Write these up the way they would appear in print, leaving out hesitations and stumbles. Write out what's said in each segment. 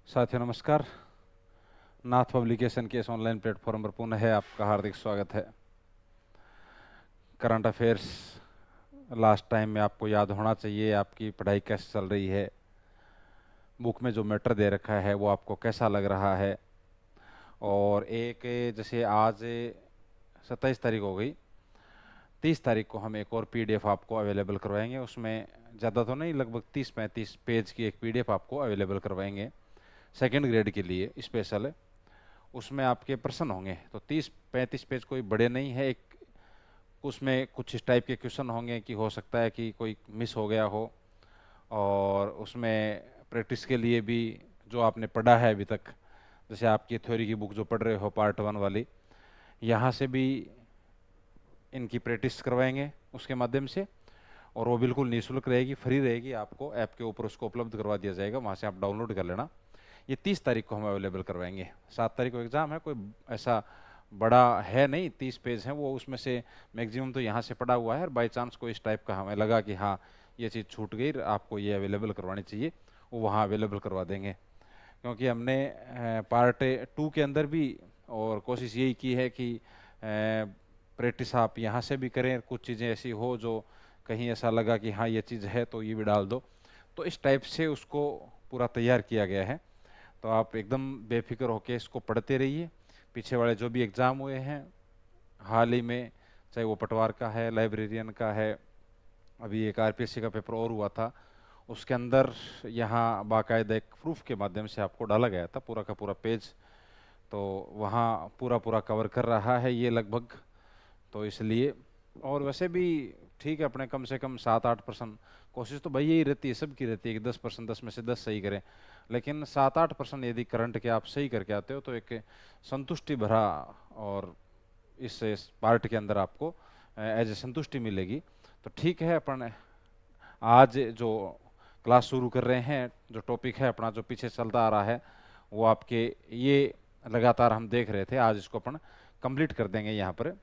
साथियों नमस्कार। नाथ पब्लिकेशन के इस ऑनलाइन प्लेटफॉर्म पर पुनः है आपका हार्दिक स्वागत है। करंट अफेयर्स लास्ट टाइम में आपको याद होना चाहिए, आपकी पढ़ाई कैसे चल रही है, बुक में जो मैटर दे रखा है वो आपको कैसा लग रहा है। और एक जैसे आज 27 तारीख हो गई, 30 तारीख को हम एक और पीडीएफ आपको अवेलेबल करवाएंगे। उसमें ज़्यादा तो नहीं, लगभग 30-35 पेज की एक पीडीएफ आपको अवेलेबल करवाएंगे, सेकेंड ग्रेड के लिए स्पेशल है। उसमें आपके प्रश्न होंगे, तो 30-35 पेज कोई बड़े नहीं है। एक उसमें कुछ इस टाइप के क्वेश्चन होंगे कि हो सकता है कि कोई मिस हो गया हो, और उसमें प्रैक्टिस के लिए भी जो आपने पढ़ा है अभी तक, जैसे आपकी थ्योरी की बुक जो पढ़ रहे हो पार्ट 1 वाली, यहाँ से भी इनकी प्रैक्टिस करवाएंगे उसके माध्यम से। और वो बिल्कुल निःशुल्क रहेगी, फ्री रहेगी, आपको ऐप के ऊपर उसको उपलब्ध करवा दिया जाएगा, वहाँ से आप डाउनलोड कर लेना। ये 30 तारीख को हम अवेलेबल करवाएंगे। 7 तारीख को एग्ज़ाम है, कोई ऐसा बड़ा है नहीं, 30 पेज हैं वो, उसमें से मैक्सिमम तो यहाँ से पढ़ा हुआ है। और बाई चांस कोई इस टाइप का हमें लगा कि हाँ ये चीज़ छूट गई, आपको ये अवेलेबल करवानी चाहिए, वो वहाँ अवेलेबल करवा देंगे। क्योंकि हमने पार्ट 2 के अंदर भी और कोशिश यही की है कि प्रैक्टिस आप यहाँ से भी करें, कुछ चीज़ें ऐसी हो जो कहीं ऐसा लगा कि हाँ ये चीज़ है तो ये भी डाल दो, तो इस टाइप से उसको पूरा तैयार किया गया है। तो आप एकदम बेफिक्र होकर इसको पढ़ते रहिए। पीछे वाले जो भी एग्ज़ाम हुए हैं हाल ही में, चाहे वो पटवार का है, लाइब्रेरियन का है, अभी एक आरपीएससी का पेपर और हुआ था, उसके अंदर यहाँ बाकायदा एक प्रूफ के माध्यम से आपको डाला गया था पूरा का पूरा पेज, तो वहाँ पूरा पूरा कवर कर रहा है ये लगभग। तो इसलिए, और वैसे भी ठीक है, अपने कम से कम 7-8% कोशिश तो भाई यही रहती है, सबकी रहती है कि 10%, 10 में से 10 सही करें। लेकिन 7-8% यदि करंट के आप सही करके आते हो तो एक संतुष्टि भरा, और इस पार्ट के अंदर आपको एज ए संतुष्टि मिलेगी। तो ठीक है, अपन आज जो क्लास शुरू कर रहे हैं, जो टॉपिक है अपना जो पीछे चलता आ रहा है, वो आपके ये लगातार हम देख रहे थे, आज इसको अपन कंप्लीट कर देंगे यहाँ पर।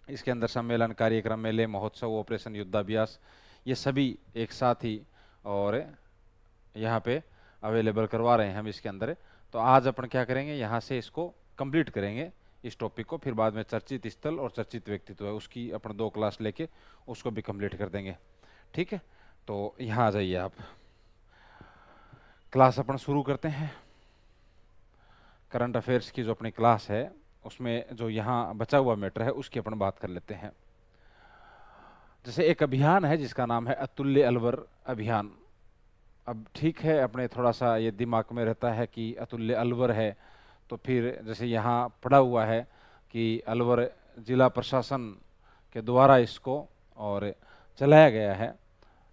इसके अंदर सम्मेलन, कार्यक्रम, मेले, महोत्सव, ऑपरेशन युद्धाभ्यास, ये सभी एक साथ ही और यहाँ पे अवेलेबल करवा रहे हैं हम इसके अंदर। तो आज अपन क्या करेंगे, यहाँ से इसको कंप्लीट करेंगे इस टॉपिक को, फिर बाद में चर्चित स्थल और चर्चित व्यक्तित्व है उसकी अपन 2 क्लास लेके उसको भी कंप्लीट कर देंगे। ठीक है, तो यहाँ आ जाइए आप, क्लास अपन शुरू करते हैं। करंट अफेयर्स की जो अपनी क्लास है उसमें जो यहाँ बचा हुआ मैटर है उसकी अपन बात कर लेते हैं। जैसे एक अभियान है जिसका नाम है अतुल्य अलवर अभियान। अब ठीक है, अपने थोड़ा सा ये दिमाग में रहता है कि अतुल्य अलवर है, तो फिर जैसे यहाँ पढ़ा हुआ है कि अलवर जिला प्रशासन के द्वारा इसको और चलाया गया है,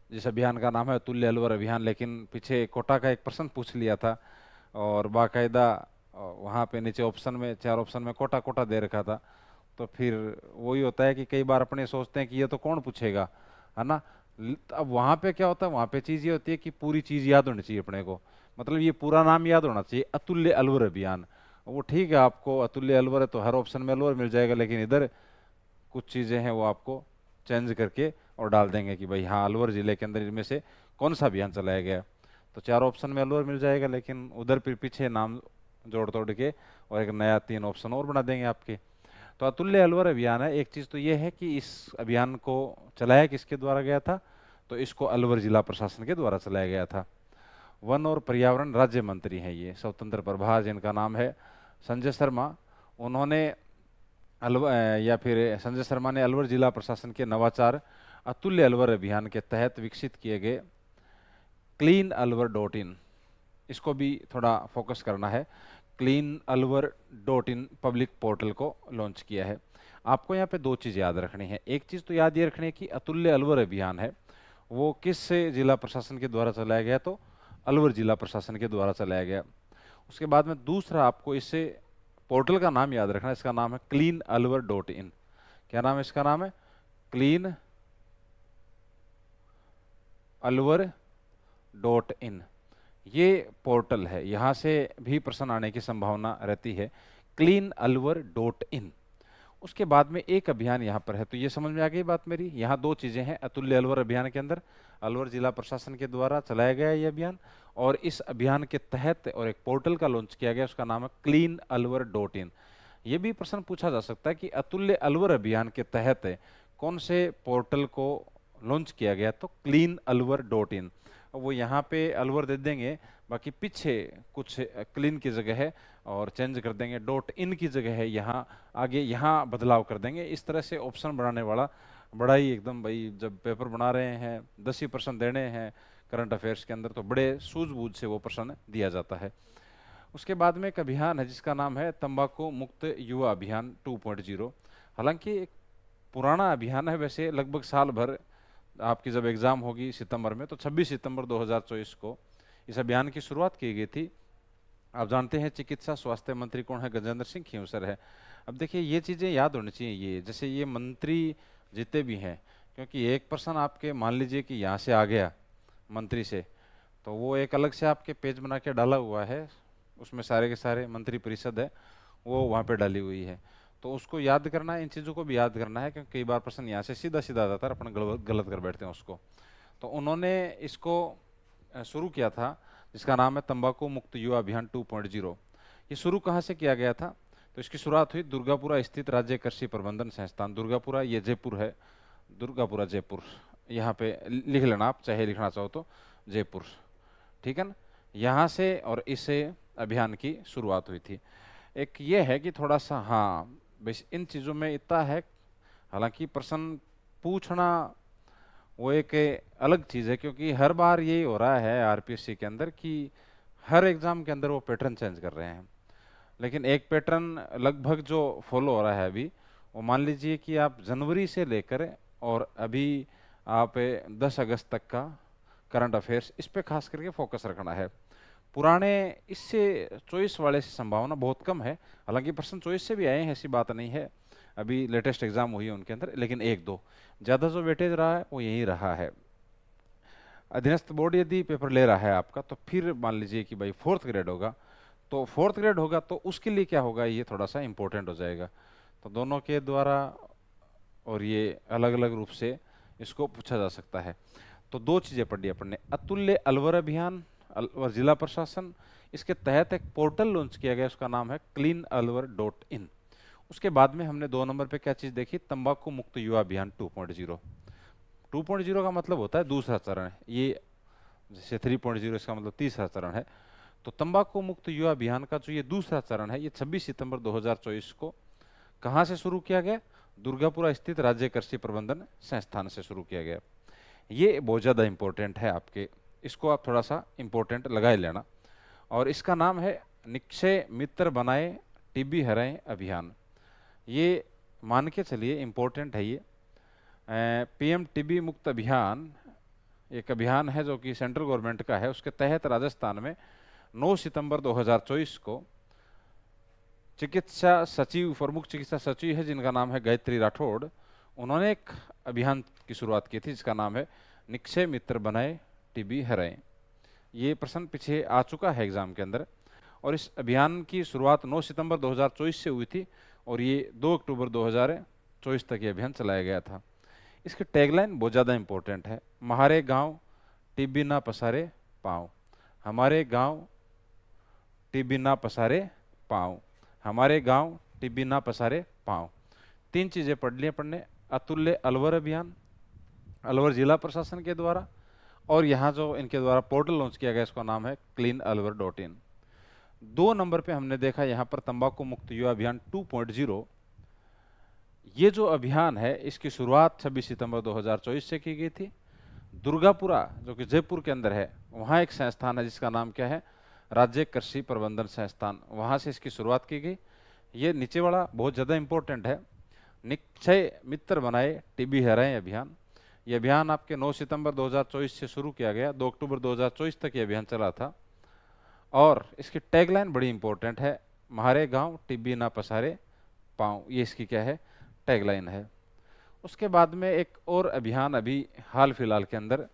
जिस अभियान का नाम है अतुल्य अलवर अभियान। लेकिन पीछे कोटा का एक प्रश्न पूछ लिया था, और बाकायदा वहाँ पे नीचे ऑप्शन में, 4 ऑप्शन में कोटा कोटा दे रखा था। तो फिर वही होता है कि कई बार अपने सोचते हैं कि ये तो कौन पूछेगा, है ना। अब वहाँ पे क्या होता है, वहाँ पे चीज़ ये होती है कि पूरी चीज़ याद होनी चाहिए अपने को, मतलब ये पूरा नाम याद होना चाहिए, अतुल्य अलवर अभियान। वो ठीक है, आपको अतुल्य अलवर है तो हर ऑप्शन में अलवर मिल जाएगा, लेकिन इधर कुछ चीज़ें हैं वो आपको चेंज करके और डाल देंगे कि भाई हाँ अलवर जिले के अंदर इनमें से कौन सा अभियान चलाया गया। तो 4 ऑप्शन में अलवर मिल जाएगा, लेकिन उधर फिर पीछे नाम जोड़ तोड़ के और एक नया 3 ऑप्शन और बना देंगे आपके। तो अतुल्य अलवर अभियान है। एक चीज़ तो ये है कि इस अभियान को चलाया किसके द्वारा गया था, तो इसको अलवर जिला प्रशासन के द्वारा चलाया गया था। वन और पर्यावरण राज्य मंत्री हैं ये, स्वतंत्र प्रभार, जिनका नाम है संजय शर्मा। उन्होंने या फिर संजय शर्मा ने अलवर जिला प्रशासन के नवाचार अतुल्य अलवर अभियान के तहत विकसित किए गए cleanalwar.in, इसको भी थोड़ा फोकस करना है, cleanalwar.in पब्लिक पोर्टल को लॉन्च किया है। आपको यहाँ पे 2 चीज़ याद रखनी है। एक चीज़ तो याद ये रखनी है कि अतुल्य अलवर अभियान है वो किस जिला प्रशासन के द्वारा चलाया गया, तो अलवर जिला प्रशासन के द्वारा चलाया गया। उसके बाद में दूसरा आपको इससे पोर्टल का नाम याद रखना है, इसका नाम है cleanalwar.in। क्या नाम है इसका, नाम है cleanalwar.in। ये पोर्टल है, यहाँ से भी प्रश्न आने की संभावना रहती है, cleanalwar.in। उसके बाद में एक अभियान यहाँ पर है, तो ये समझ में आ गई बात मेरी। यहाँ दो चीजें हैं अतुल्य अलवर अभियान के अंदर, अलवर जिला प्रशासन के द्वारा चलाया गया ये अभियान, और इस अभियान के तहत और एक पोर्टल का लॉन्च किया गया, उसका नाम है cleanalwar.in। ये भी प्रश्न पूछा जा सकता है कि अतुल्य अलवर अभियान के तहत कौन से पोर्टल को लॉन्च किया गया, तो cleanalwar.in। वो यहाँ पे अलवर दे देंगे, बाकी पीछे कुछ क्लीन की जगह है और चेंज कर देंगे, .in की जगह है, यहाँ आगे यहाँ बदलाव कर देंगे। इस तरह से ऑप्शन बनाने वाला बड़ा ही एकदम, भाई जब पेपर बना रहे हैं 10 ही प्रश्न देने हैं करंट अफेयर्स के अंदर, तो बड़े सूझबूझ से वो प्रश्न दिया जाता है। उसके बाद में एक अभियान है जिसका नाम है तंबाकू मुक्त युवा अभियान 2.0। हालांकि एक पुराना अभियान है वैसे, लगभग साल भर, आपकी जब एग्जाम होगी सितंबर में, तो 26 सितंबर 2024 को इस अभियान की शुरुआत की गई थी। आप जानते हैं चिकित्सा स्वास्थ्य मंत्री कौन है, गजेंद्र सिंह खींवसर है। अब देखिए ये चीज़ें याद होनी चाहिए, ये जैसे ये मंत्री जितने भी हैं, क्योंकि एक पर्सन आपके मान लीजिए कि यहाँ से आ गया मंत्री से, तो वो एक अलग से आपके पेज बना के डाला हुआ है, उसमें सारे के सारे मंत्री परिषद है वो वहाँ पे डाली हुई है, तो उसको याद करना है, इन चीज़ों को भी याद करना है, क्योंकि कई बार प्रश्न यहाँ से सीधा सीधा आ जाता है, अपन गलत कर बैठते हैं उसको। तो उन्होंने इसको शुरू किया था जिसका नाम है तंबाकू मुक्त युवा अभियान 2.0। ये शुरू कहाँ से किया गया था, तो इसकी शुरुआत हुई दुर्गापुरा स्थित राज्य कृषि प्रबंधन संस्थान, दुर्गापुरा ये जयपुर है, दुर्गापुरा जयपुर, यहाँ पे लिख लेना आप, चाहे लिखना चाहो तो जयपुर, ठीक है ना। यहाँ से और इसे अभियान की शुरुआत हुई थी। एक ये है कि थोड़ा सा, हाँ बस इन चीज़ों में इतना है, हालांकि प्रश्न पूछना वो एक अलग चीज़ है, क्योंकि हर बार यही हो रहा है आरपीएससी के अंदर कि हर एग्जाम के अंदर वो पैटर्न चेंज कर रहे हैं, लेकिन एक पैटर्न लगभग जो फॉलो हो रहा है अभी, वो मान लीजिए कि आप जनवरी से लेकर और अभी आप 10 अगस्त तक का करंट अफेयर्स, इस पे खास करके फोकस रखना है। पुराने इससे चॉइस वाले से संभावना बहुत कम है, हालांकि प्रश्न चॉइस से भी आए हैं, ऐसी बात नहीं है, अभी लेटेस्ट एग्जाम हुई है उनके अंदर, लेकिन एक दो ज़्यादा जो वेटेज रहा है वो यही रहा है। अधीनस्थ बोर्ड यदि पेपर ले रहा है आपका, तो फिर मान लीजिए कि भाई 4th ग्रेड होगा, तो 4th ग्रेड होगा तो उसके लिए क्या होगा, ये थोड़ा सा इंपॉर्टेंट हो जाएगा। तो दोनों के द्वारा और ये अलग अलग रूप से इसको पूछा जा सकता है। तो दो चीज़ें पढ़ी अपन ने, अतुल्य अलवर अभियान, अलवर जिला प्रशासन, इसके तहत एक पोर्टल लॉन्च किया गया, उसका नाम है cleanalwar.in। उसके बाद में हमने 2 नंबर पे क्या चीज़ देखी, तंबाकू मुक्त युवा अभियान 2.0। 2.0 का मतलब होता है दूसरा चरण, ये जैसे 3.0 इसका मतलब तीसरा चरण है। तो तंबाकू मुक्त युवा अभियान का जो ये दूसरा चरण है, ये 26 सितंबर 2024 को कहाँ से शुरू किया गया, दुर्गापुरा स्थित राज्य कृषि प्रबंधन संस्थान से शुरू किया गया। ये बहुत ज़्यादा इंपॉर्टेंट है आपके, इसको आप थोड़ा सा इंपॉर्टेंट लगाए लेना। और इसका नाम है निक्षय मित्र बनाए टीबी हराएं अभियान। ये मान के चलिए इंपॉर्टेंट है ये। पीएम टीबी मुक्त अभियान एक अभियान है जो कि सेंट्रल गवर्नमेंट का है, उसके तहत राजस्थान में 9 सितंबर 2024 को चिकित्सा सचिव, प्रमुख चिकित्सा सचिव है जिनका नाम है गायत्री राठौड़, उन्होंने एक अभियान की शुरुआत की थी जिसका नाम है निक्षय मित्र बनाए टीबी हराएं। ये प्रश्न पीछे आ चुका है एग्जाम के अंदर, और इस अभियान की शुरुआत 9 सितंबर 2024 से हुई थी और ये 2 अक्टूबर 2024 तक ये अभियान चलाया गया था। इसकी टैगलाइन बहुत ज़्यादा इंपॉर्टेंट है, हमारे गांव टीबी ना पसारे पाँव, हमारे गांव टीबी ना पसारे पाँव, हमारे गांव टीबी ना पसारे पाँव। 3 चीज़ें पढ़ ली अपन ने, अतुल्य अलवर अभियान अलवर जिला प्रशासन के द्वारा, और यहाँ जो इनके द्वारा पोर्टल लॉन्च किया गया इसका नाम है cleanalwar.in। 2 नंबर पे हमने देखा यहाँ पर तंबाकू मुक्त युवा अभियान 2.0। ये जो अभियान है इसकी शुरुआत 26 सितंबर 2024 से की गई थी। दुर्गापुरा जो कि जयपुर के अंदर है, वहाँ एक संस्थान है जिसका नाम क्या है, राज्य कृषि प्रबंधन संस्थान, वहाँ से इसकी शुरुआत की गई। ये नीचे वाला बहुत ज़्यादा इंपॉर्टेंट है, निक्षय मित्र बनाए टीबी हराएं अभियान। ये अभियान आपके 9 सितंबर 2024 से शुरू किया गया, 2 अक्टूबर 2024 तक ये अभियान चला था। और इसकी टैगलाइन बड़ी इंपॉर्टेंट है, हमारे गांव टीबी ना पसारे पाँव, ये इसकी क्या है, टैगलाइन है। उसके बाद में एक और अभियान अभी हाल फिलहाल के अंदर,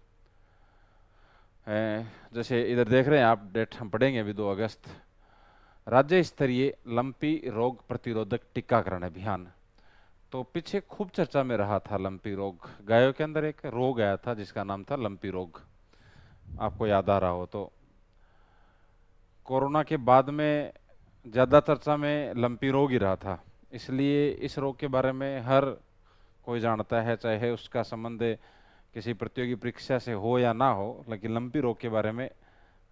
जैसे इधर देख रहे हैं आप, डेट हम पढ़ेंगे अभी 2 अगस्त, राज्य स्तरीय लंपी रोग प्रतिरोधक टीकाकरण अभियान। तो पीछे खूब चर्चा में रहा था लंपी रोग। गायों के अंदर एक रोग आया था जिसका नाम था लंपी रोग, आपको याद आ रहा हो तो। कोरोना के बाद में ज़्यादा चर्चा में लंपी रोग ही रहा था, इसलिए इस रोग के बारे में हर कोई जानता है, चाहे उसका संबंध किसी प्रतियोगी परीक्षा से हो या ना हो, लेकिन लंपी रोग के बारे में,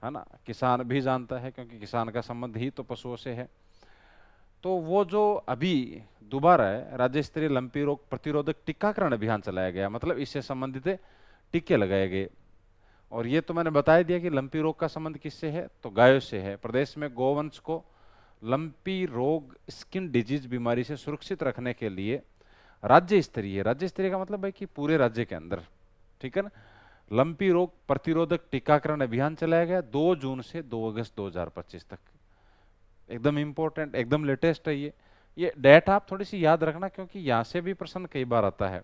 है ना, किसान भी जानता है, क्योंकि किसान का संबंध ही तो पशुओं से है। तो वो जो अभी दोबारा है राज्य स्तरीय लंपी रोग प्रतिरोधक टीकाकरण अभियान चलाया गया, मतलब इससे संबंधित टीके लगाए गए। और ये तो मैंने बता दिया कि लंपी रोग का संबंध किससे है, तो गायों से है। प्रदेश में गौवंश को लंपी रोग स्किन डिजीज बीमारी से सुरक्षित रखने के लिए राज्य स्तरीय का मतलब है कि पूरे राज्य के अंदर, ठीक है ना, लंपी रोग प्रतिरोधक टीकाकरण अभियान चलाया गया 2 जून से 2 अगस्त 2025 तक। एकदम इंपॉर्टेंट, एकदम लेटेस्ट है ये डेट आप थोड़ी सी याद रखना, क्योंकि यहां से भी प्रश्न कई बार आता है।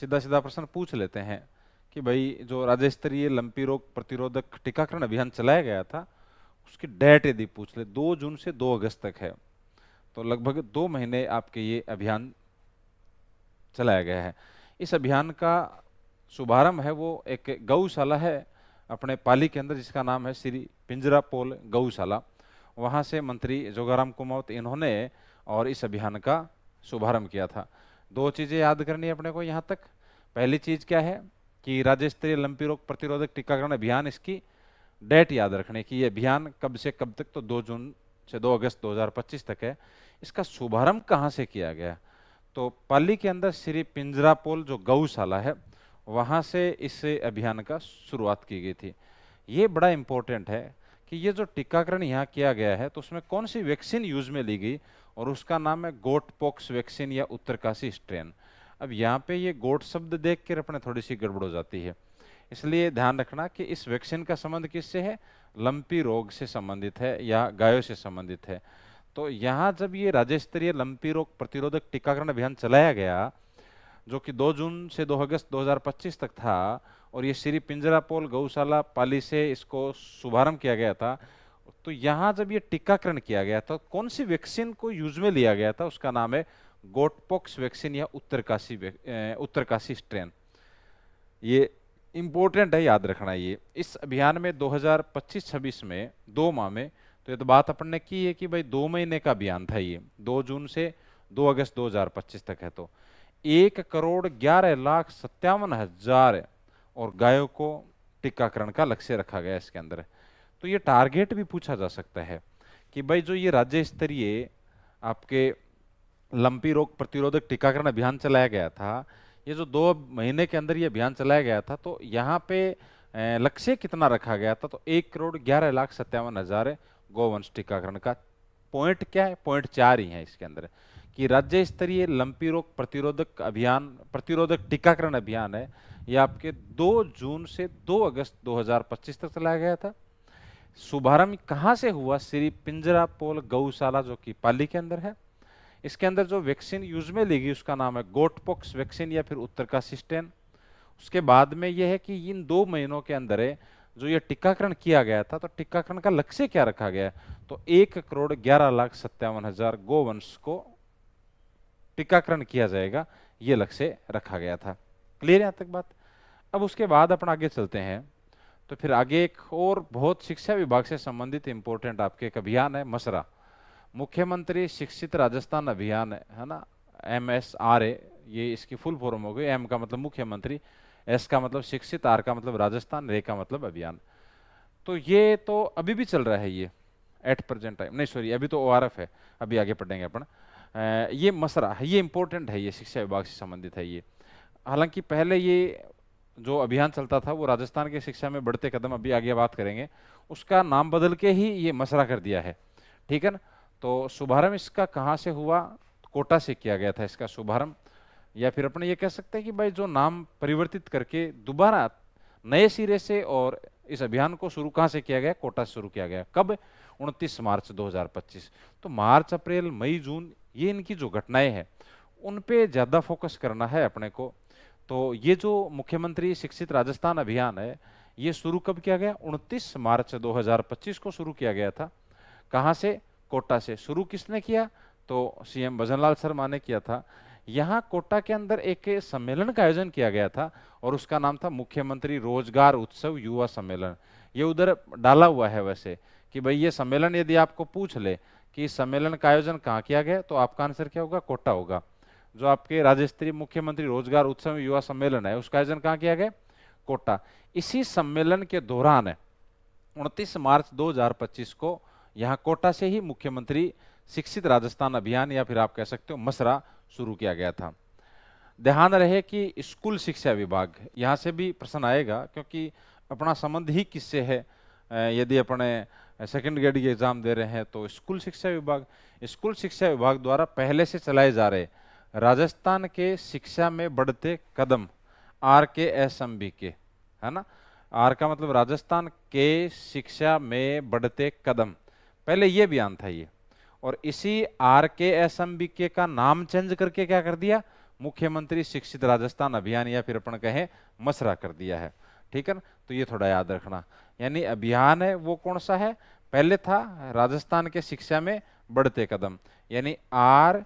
सीधा सीधा प्रश्न पूछ लेते हैं कि भाई जो राज्य स्तरीय लंपी रोग प्रतिरोधक टीकाकरण अभियान चलाया गया था उसकी डेट यदि पूछ ले, 2 जून से 2 अगस्त तक है, तो लगभग 2 महीने आपके ये अभियान चलाया गया है। इस अभियान का शुभारंभ है वो एक गौशाला है अपने पाली के अंदर जिसका नाम है श्री पिंजरापोल गौशाला। वहाँ से मंत्री जोगाराम कुमावत इन्होंने और इस अभियान का शुभारंभ किया था। 2 चीज़ें याद करनी है अपने को यहाँ तक। पहली चीज़ क्या है कि राज्य स्तरीय लंपी रोग प्रतिरोधक टीकाकरण अभियान, इसकी डेट याद रखने की। ये अभियान कब से कब तक, तो 2 जून से 2 अगस्त 2025 तक है। इसका शुभारंभ कहाँ से किया गया, तो पाली के अंदर श्री पिंजरापोल जो गौशाला है वहाँ से इस अभियान का शुरुआत की गई थी। ये बड़ा इंपॉर्टेंट है कि ये जो टीकाकरण यहाँ किया गया है तो उसमें कौन सी वैक्सीन यूज में ली गई, और उसका नाम है गोट पॉक्स वैक्सीन या उत्तरकाशी स्ट्रेन। अब यहाँ पे ये गोट शब्द देख कर अपने थोड़ी सी गड़बड़ हो जाती है, इसलिए ध्यान रखना कि इस वैक्सीन का संबंध किससे है, लंपी रोग से संबंधित है या गायों से संबंधित है। तो यहाँ जब ये राज्य स्तरीय लंपी रोग प्रतिरोधक टीकाकरण अभियान चलाया गया जो कि 2 जून से 2 अगस्त 2025 तक था, और ये श्री पिंजरापोल गौशाला पाली से इसको शुभारंभ किया गया था, तो यहाँ जब ये टीकाकरण किया गया था कौन सी वैक्सीन को यूज में लिया गया था, उसका नाम है गोटपॉक्स वैक्सीन या उत्तरकाशी स्ट्रेन। ये इंपॉर्टेंट है, याद रखना। ये इस अभियान में 2025-26 में 2 माह में, तो ये तो बात अपन ने की है कि भाई 2 महीने का अभियान था ये, 2 जून से 2 अगस्त 2025 तक है, तो 1,11,57,000 और गायों को टीकाकरण का लक्ष्य रखा गया इसके अंदर। तो ये टारगेट भी पूछा जा सकता है कि भाई जो ये राज्य स्तरीय आपके लंपी रोग प्रतिरोधक टीकाकरण अभियान चलाया गया था, ये जो 2 महीने के अंदर ये अभियान चलाया गया था, तो यहाँ पे लक्ष्य कितना रखा गया था, तो 1,11,57,000 गौवंश टीकाकरण का। पॉइंट क्या है, पॉइंट 4 ही है इसके अंदर कि राज्य स्तरीय लंपी रोग प्रतिरोधक अभियान, प्रतिरोधक टीकाकरण अभियान है, यह आपके 2 जून से 2 अगस्त 2025 तक चलाया गया था। शुभारंभ कहाँ से हुआ, श्री पिंजरापोल गौशाला जो कि पाली के अंदर है। इसके अंदर जो वैक्सीन यूज में ली गई उसका नाम है गोटपॉक्स वैक्सीन या फिर उत्तरकाशी स्ट्रेन। उसके बाद में यह है कि इन 2 महीनों के अंदर जो ये टीकाकरण किया गया था, तो टीकाकरण का लक्ष्य क्या रखा गया, तो 1,11,57,000 गोवंश को टीकाकरण किया जाएगा, ये लक्ष्य रखा गया था। क्लियर यहाँ तक बात। अब उसके बाद अपन आगे चलते हैं, तो फिर आगे एक और बहुत शिक्षा विभाग से संबंधित इंपॉर्टेंट आपके एक अभियान है मसरा, मुख्यमंत्री शिक्षित राजस्थान अभियान है ना, MSRA, ये इसकी फुल फॉर्म हो गई। M का मतलब मुख्यमंत्री, S का मतलब शिक्षित, R का मतलब राजस्थान, R का मतलब अभियान। तो ये तो अभी भी चल रहा है ये एट प्रेजेंट टाइम, नहीं सॉरी अभी तो ORF है, अभी आगे पढ़ेंगे अपन। ये मसरा है, ये इंपॉर्टेंट है, ये शिक्षा विभाग से संबंधित है ये। हालांकि पहले ये जो अभियान चलता था वो राजस्थान की शिक्षा में बढ़ते कदम, अभी आगे बात करेंगे, उसका नाम बदल के ही ये मसरा कर दिया है, ठीक है ना। तो शुभारंभ इसका कहाँ से हुआ, कोटा से किया गया था इसका शुभारंभ, या फिर अपने ये कह सकते हैं कि भाई जो नाम परिवर्तित करके दोबारा नए सिरे से, और इस अभियान को शुरू कहाँ से किया गया, कोटा से शुरू किया गया। कब, 29 मार्च 2025। तो मार्च, अप्रैल, मई, जून, ये इनकी जो घटनाएं हैं उन पे ज्यादा फोकस करना है अपने को। तो ये जो मुख्यमंत्री शिक्षित राजस्थान अभियान है, ये शुरू कब किया गया, 29 मार्च 2025 को शुरू किया गया था। कहाँ से, कोटा से। शुरू किसने किया, तो सीएम भजनलाल शर्मा ने किया था। यहाँ कोटा के अंदर एक सम्मेलन का आयोजन किया गया था और उसका नाम था मुख्यमंत्री रोजगार उत्सव युवा सम्मेलन। ये उधर डाला हुआ है वैसे कि भाई ये सम्मेलन यदि आपको पूछ ले कि इस सम्मेलन का आयोजन कहाँ किया गया, तो आपका आंसर क्या होगा? कोटा होगा। जो आपके राज्य स्तरीय मुख्यमंत्री रोजगार उत्सव युवा सम्मेलन है उसका आयोजन कहाँ किया गया? कोटा। इसी सम्मेलन के दौरान 29 मार्च 2025 को यहाँ कोटा से ही मुख्यमंत्री शिक्षित राजस्थान अभियान या फिर आप कह सकते हो मसरा शुरू किया गया था। ध्यान रहे कि स्कूल शिक्षा विभाग, यहाँ से भी प्रश्न आएगा क्योंकि अपना संबंध ही किससे है। यदि अपने सेकंड ग्रेड की एग्जाम दे रहे हैं तो स्कूल शिक्षा विभाग द्वारा पहले से चलाए जा रहे राजस्थान के शिक्षा में बढ़ते कदम RKSMB के, है ना, आर का मतलब राजस्थान के शिक्षा में बढ़ते कदम, पहले ये बयान था ये, और इसी RKSMB के का नाम चेंज करके क्या कर दिया? मुख्यमंत्री शिक्षित राजस्थान अभियान या फिर अपन कहें मसरा कर दिया है। ठीक है ना, तो ये थोड़ा याद रखना। यानी अभियान है वो कौन सा है? पहले था राजस्थान के शिक्षा में बढ़ते कदम, यानी RKSMB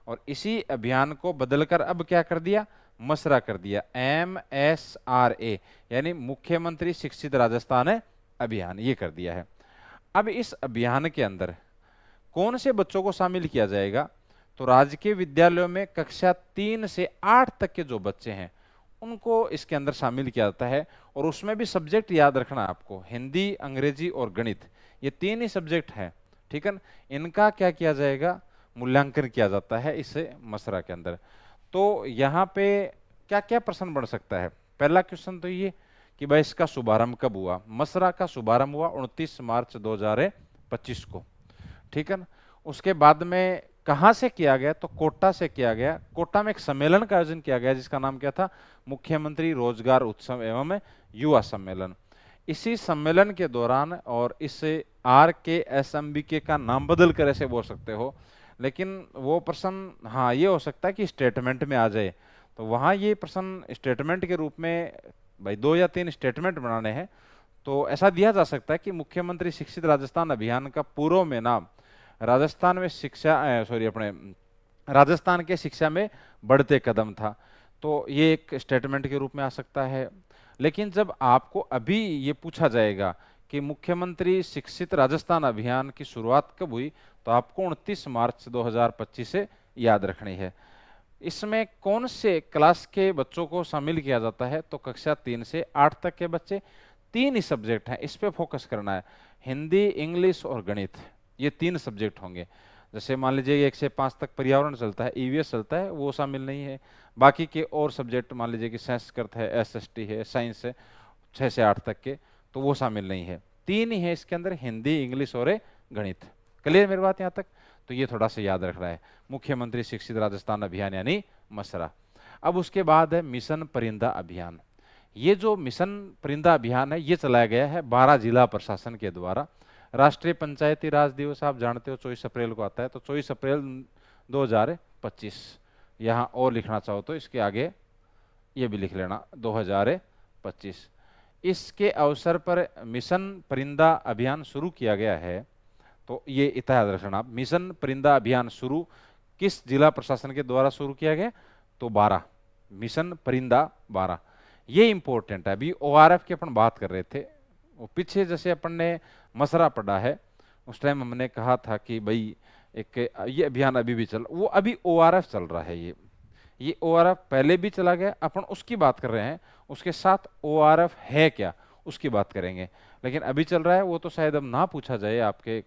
और इसी अभियान को बदलकर अब क्या कर दिया? मसरा कर दिया, MSRA, यानी मुख्यमंत्री शिक्षित राजस्थान अभियान, ये कर दिया है। अब इस अभियान के अंदर कौन से बच्चों को शामिल किया जाएगा? तो राजकीय विद्यालयों में कक्षा 3 से 8 तक के जो बच्चे हैं उनको इसके अंदर शामिल किया जाता है। और उसमें भी सब्जेक्ट याद रखना आपको, हिंदी, अंग्रेजी और गणित, ये 3 ही सब्जेक्ट हैं। ठीक है, इनका क्या किया जाएगा? मूल्यांकन किया जाता है इस मसरा के अंदर। तो यहाँ पे क्या क्या प्रश्न बढ़ सकता है? पहला क्वेश्चन तो ये कि भाई इसका शुभारंभ कब हुआ? मसरा का शुभारंभ हुआ 29 मार्च 2025 को। ठीक है ना, उसके बाद में कहां से किया गया? तो कोटा से किया गया। कोटा में एक सम्मेलन का आयोजन किया गया जिसका नाम क्या था? मुख्यमंत्री रोजगार उत्सव एवं युवा सम्मेलन। इसी सम्मेलन के दौरान, और इसे RKSMB के का नाम बदल कर ऐसे बोल सकते हो, लेकिन वो प्रश्न हाँ ये हो सकता है कि स्टेटमेंट में आ जाए, तो वहां ये प्रश्न स्टेटमेंट के रूप में भाई 2 या 3 स्टेटमेंट बनाने हैं, तो ऐसा दिया जा सकता है कि मुख्यमंत्री शिक्षित राजस्थान अभियान का पूर्व में नाम राजस्थान में राजस्थान के शिक्षा में बढ़ते कदम था, तो ये एक स्टेटमेंट के रूप में आ सकता है। लेकिन जब आपको अभी ये पूछा जाएगा कि मुख्यमंत्री शिक्षित राजस्थान अभियान की शुरुआत कब हुई, तो आपको 29 मार्च 2025 से याद रखनी है। इसमें कौन से क्लास के बच्चों को शामिल किया जाता है? तो कक्षा 3 से 8 तक के बच्चे। 3 ही सब्जेक्ट हैं, इस पे फोकस करना है, हिंदी, इंग्लिश और गणित, ये 3 सब्जेक्ट होंगे। जैसे मान लीजिए 1 से 5 तक पर्यावरण चलता है, EVS चलता है, वो शामिल नहीं है। बाकी के और सब्जेक्ट मान लीजिए कि संस्कृत है, SST है, साइंस है, 6 से 8 तक के, तो वो शामिल नहीं है। 3 ही है इसके अंदर, हिंदी, इंग्लिश और गणित। क्लियर मेरी बात यहाँ तक? तो ये थोड़ा सा याद रखना है, मुख्यमंत्री शिक्षित राजस्थान अभियान यानी मसरा। अब उसके बाद है मिशन परिंदा अभियान। ये जो मिशन परिंदा अभियान है ये चलाया गया है 12 जिला प्रशासन के द्वारा। राष्ट्रीय पंचायती राज दिवस आप जानते हो 24 अप्रैल को आता है, तो 24 अप्रैल 2025, यहाँ और लिखना चाहो तो इसके आगे ये भी लिख लेना 2025। इसके अवसर पर मिशन परिंदा अभियान शुरू किया गया है। तो ये इतना याद रखना, मिशन परिंदा अभियान शुरू किस जिला प्रशासन के द्वारा शुरू किया गया? तो 12, मिशन परिंदा 12। ये इंपॉर्टेंट है। अभी ORF की अपन बात कर रहे थे, वो पीछे जैसे अपन ने मसरा पढ़ा है, उस टाइम हमने कहा था कि भाई एक ये अभियान अभी भी चल, वो अभी ORF चल रहा है। ये ORF पहले भी चला गया, अपन उसकी बात कर रहे हैं, उसके साथ ORF है क्या उसकी बात करेंगे, लेकिन अभी चल रहा है वो तो शायद अब ना पूछा जाए आपके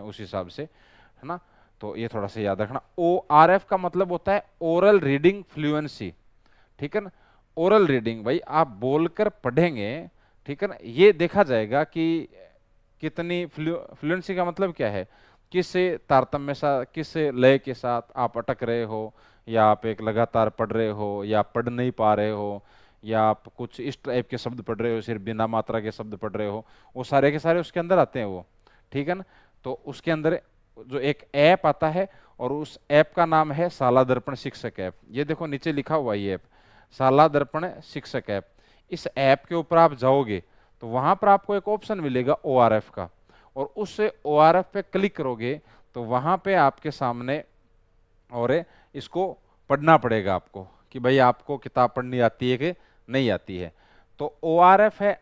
उस हिसाब से, है ना। तो ये थोड़ा सा याद रखना। ORF का मतलब होता है ओरल रीडिंग फ्लुएंसी। ठीक है ना, ओरल रीडिंग, भाई आप बोलकर पढ़ेंगे, ठीक है ना, ये देखा जाएगा कि कितनी फ्लुएंसी का मतलब क्या है, किस तारतम्य सा, किस लय के साथ आप अटक रहे हो, या आप एक लगातार पढ़ रहे हो, या पढ़ नहीं पा रहे हो, या आप कुछ इस टाइप के शब्द पढ़ रहे हो, सिर्फ बिना मात्रा के शब्द पढ़ रहे हो, वो सारे के सारे उसके अंदर आते हैं वो। ठीक है ना, तो उसके अंदर जो एक ऐप आता है, और उस ऐप का नाम है शाला दर्पण शिक्षक ऐप। ये देखो नीचे लिखा हुआ ये ऐप, शाला दर्पण शिक्षक ऐप। इस ऐप के ऊपर आप जाओगे तो वहां पर आपको एक ऑप्शन मिलेगा ORF का, और उस ORF पे क्लिक करोगे तो वहाँ पे आपके सामने और इसको पढ़ना पड़ेगा आपको कि भाई आपको किताब पढ़नी आती है कि नहीं आती है। तो ORF है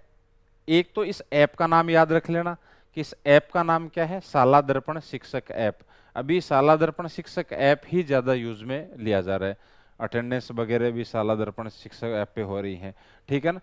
एक, तो इस ऐप का नाम याद रख लेना कि इस ऐप का नाम क्या है, शाला दर्पण शिक्षक ऐप। अभी शाला दर्पण शिक्षक ऐप ही ज़्यादा यूज में लिया जा रहा है, अटेंडेंस वगैरह भी शाला दर्पण शिक्षक ऐप पे हो रही है, ठीक है ना।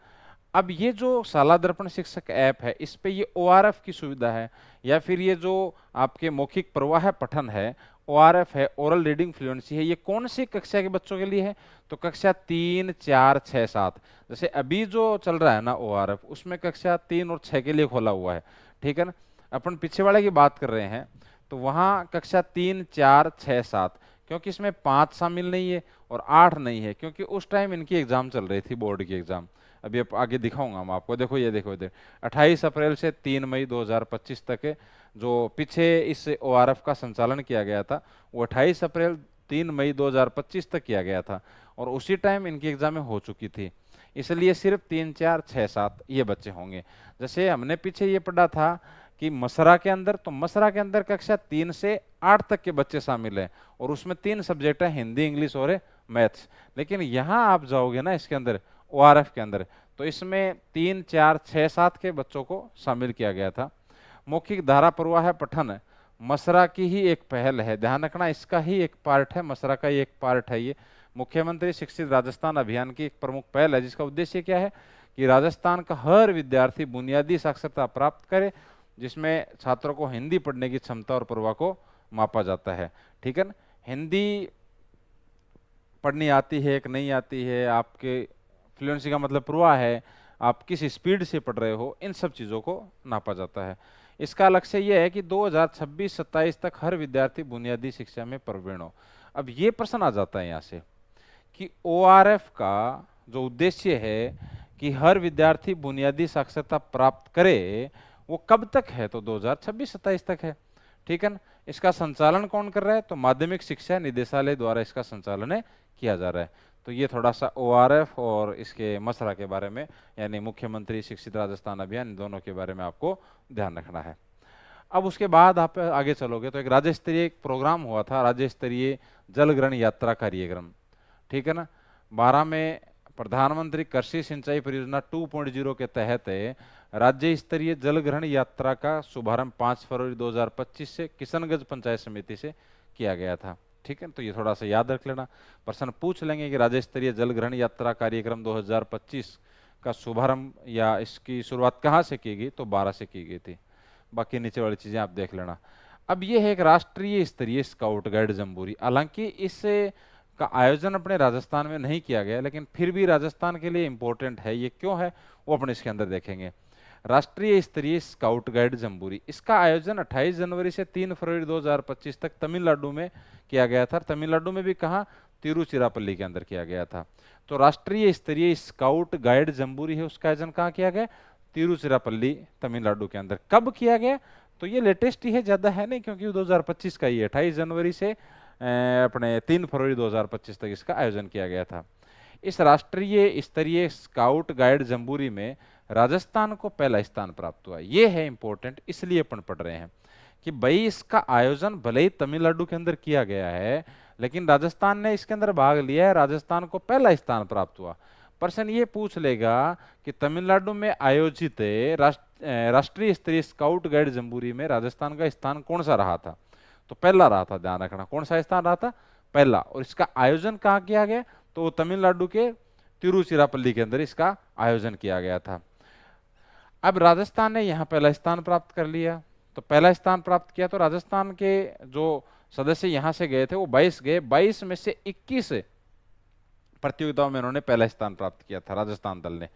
अब ये जो शाला दर्पण शिक्षक ऐप है, इस पे ये ORF की सुविधा है, या फिर ये जो आपके मौखिक प्रवाह पठन है ORF है, ओरल रीडिंग फ्लुएंसी है, ये कौन सी कक्षा के बच्चों के लिए है, तो कक्षा 3, 4, 6, 7। जैसे अभी जो चल रहा है ना ORF, उसमें कक्षा 3 और 6 के लिए खोला हुआ है, ठीक है ना। अपन पीछे वाले की बात कर रहे हैं तो वहाँ कक्षा 3, 4, 6, 7, क्योंकि इसमें 5 शामिल नहीं है और 8 नहीं है, क्योंकि उस टाइम इनकी एग्जाम चल रही थी, बोर्ड की एग्जाम। अभी आगे दिखाऊंगा मैं आपको, देखो ये देखो इधर 28 अप्रैल से 3 मई 2025 तक जो पीछे इस ORF का संचालन किया गया था, वो 28 अप्रैल 3 मई 2025 तक किया गया था, और उसी टाइम इनकी एग्जामें हो चुकी थी। इसलिए सिर्फ 3, 4, 6, 7 ये बच्चे होंगे। जैसे हमने पीछे ये पढ़ा था कि मसरा के अंदर, तो मसरा के अंदर कक्षा 3 से 8 तक के बच्चे शामिल हैं, और उसमें 3 सब्जेक्ट हैं, हिंदी, इंग्लिश और मैथ्स। लेकिन यहाँ आप जाओगे ना इसके अंदर ORF के अंदर, तो इसमें 3, 4, 6, 7 के बच्चों को शामिल किया गया था। मौखिक धारा प्रवाह पठन मसरा की ही एक पहल है, ध्यान रखना, इसका ही एक पार्ट है, मसरा का ही एक पार्ट है। ये मुख्यमंत्री शिक्षित राजस्थान अभियान की एक प्रमुख पहल है, जिसका उद्देश्य क्या है कि राजस्थान का हर विद्यार्थी बुनियादी साक्षरता प्राप्त करे, जिसमें छात्रों को हिंदी पढ़ने की क्षमता और प्रवाह को मापा जाता है, ठीक है ना। हिंदी पढ़नी आती है कि नहीं आती है, आपके फ्लुएंसी का मतलब प्रवाह है, आप किस स्पीड से पढ़ रहे हो, इन सब चीज़ों को नापा जाता है। इसका लक्ष्य यह है कि 2026-27 तक हर विद्यार्थी बुनियादी शिक्षा में प्रवीण हो। अब ये प्रश्न आ जाता है यहाँ से कि ORF का जो उद्देश्य है कि हर विद्यार्थी बुनियादी साक्षरता प्राप्त करे, वो कब तक है, तो 2026-27 तक है, ठीक है ना। इसका संचालन कौन कर रहा है, तो माध्यमिक शिक्षा निदेशालय द्वारा इसका संचालन किया जा रहा है। तो ये थोड़ा सा ORF और इसके मसरा के बारे में, यानी मुख्यमंत्री शिक्षित राजस्थान अभियान, दोनों के बारे में आपको ध्यान रखना है। अब उसके बाद आप आगे चलोगे तो एक राज्य स्तरीय प्रोग्राम हुआ था, राज्य स्तरीय जल ग्रहण यात्रा कार्यक्रम, ठीक है ना। 12 में प्रधानमंत्री कृषि सिंचाई परियोजना 2.0 के तहत राज्य स्तरीय जल ग्रहण यात्रा का शुभारंभ 5 फरवरी 2025 से किशनगंज पंचायत समिति से किया गया था, ठीक है। तो ये थोड़ा सा याद रख लेना, प्रश्न पूछ लेंगे कि राज्य स्तरीय जल ग्रहण यात्रा कार्यक्रम 2025 का शुभारंभ या इसकी शुरुआत कहाँ से की गई, तो 12 से की गई थी। बाकी नीचे वाली चीजें आप देख लेना। अब ये है एक राष्ट्रीय स्तरीय स्काउट गाइड जम्बूरी, हालांकि इस का आयोजन अपने राजस्थान में नहीं किया गया, लेकिन फिर भी राजस्थान के लिए इंपॉर्टेंट है। ये क्यों है वो अपने इसके अंदर देखेंगे। राष्ट्रीय स्तरीय स्काउट गाइड जम्बूरी, इसका आयोजन 28 जनवरी से 3 फरवरी 2025 तक तमिलनाडु में किया गया था। तमिलनाडु में भी कहाँ, तिरुचिरापल्ली के अंदर किया गया था। तो राष्ट्रीय स्तरीय स्काउट गाइड जम्बूरी है, उसका आयोजन कहाँ किया गया, तिरुचिरापल्ली तमिलनाडु के अंदर। कब किया गया, तो ये लेटेस्ट ही है, ज्यादा है नहीं, क्योंकि 2025 का ही है। 28 जनवरी से अपने 3 फरवरी 2025 तक इसका आयोजन किया गया था। इस राष्ट्रीय स्तरीय स्काउट गाइड जम्बूरी में राजस्थान को पहला स्थान प्राप्त हुआ। ये है इंपॉर्टेंट, इसलिए अपन पढ़ रहे हैं कि भाई इसका आयोजन भले ही तमिलनाडु के अंदर किया गया है, लेकिन राजस्थान ने इसके अंदर भाग लिया है, राजस्थान को पहला स्थान प्राप्त हुआ। प्रश्न ये पूछ लेगा कि तमिलनाडु में आयोजित राष्ट्रीय स्तरीय स्काउट गाइड जम्बूरी में राजस्थान का स्थान कौन सा रहा था, तो पहला रहा था। ध्यान रखना, कौन सा स्थान रहा था, पहला। और इसका आयोजन कहाँ किया गया, तो तमिलनाडु के तिरुचिरापल्ली के अंदर इसका आयोजन किया गया था। अब राजस्थान ने यहाँ पहला स्थान प्राप्त कर लिया, तो पहला स्थान प्राप्त किया, तो राजस्थान के जो सदस्य यहाँ से गए थे वो 22 गए, 22 में से 21 प्रतियोगिताओं में उन्होंने पहला स्थान प्राप्त किया था राजस्थान दल ने।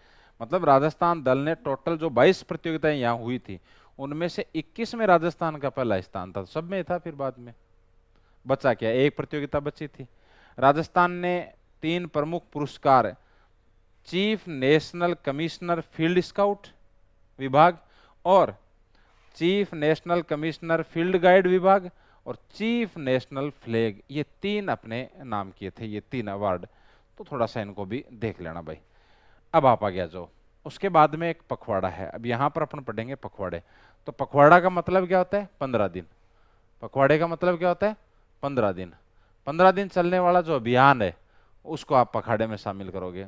मतलब राजस्थान दल ने टोटल जो 22 प्रतियोगिताएं यहाँ हुई थी, उनमें से 21 में राजस्थान का पहला स्थान था। सब में था, फिर बाद में बचा क्या, एक प्रतियोगिता बची थी। राजस्थान ने 3 प्रमुख पुरस्कार, chief national commissioner field scout विभाग और chief national commissioner field guide विभाग और चीफ नेशनल फ्लैग, ये 3 अपने नाम किए थे, ये 3 अवार्ड। तो थोड़ा सा इनको भी देख लेना भाई। अब आप आ गया जो उसके बाद में एक पखवाड़ा है। अब यहाँ पर अपन पढ़ेंगे पखवाड़े। तो पखवाड़ा का मतलब क्या होता है? 15 दिन। पखवाड़े का मतलब क्या होता है? 15 दिन। 15 दिन चलने वाला जो अभियान है उसको आप पखवाड़े में शामिल करोगे।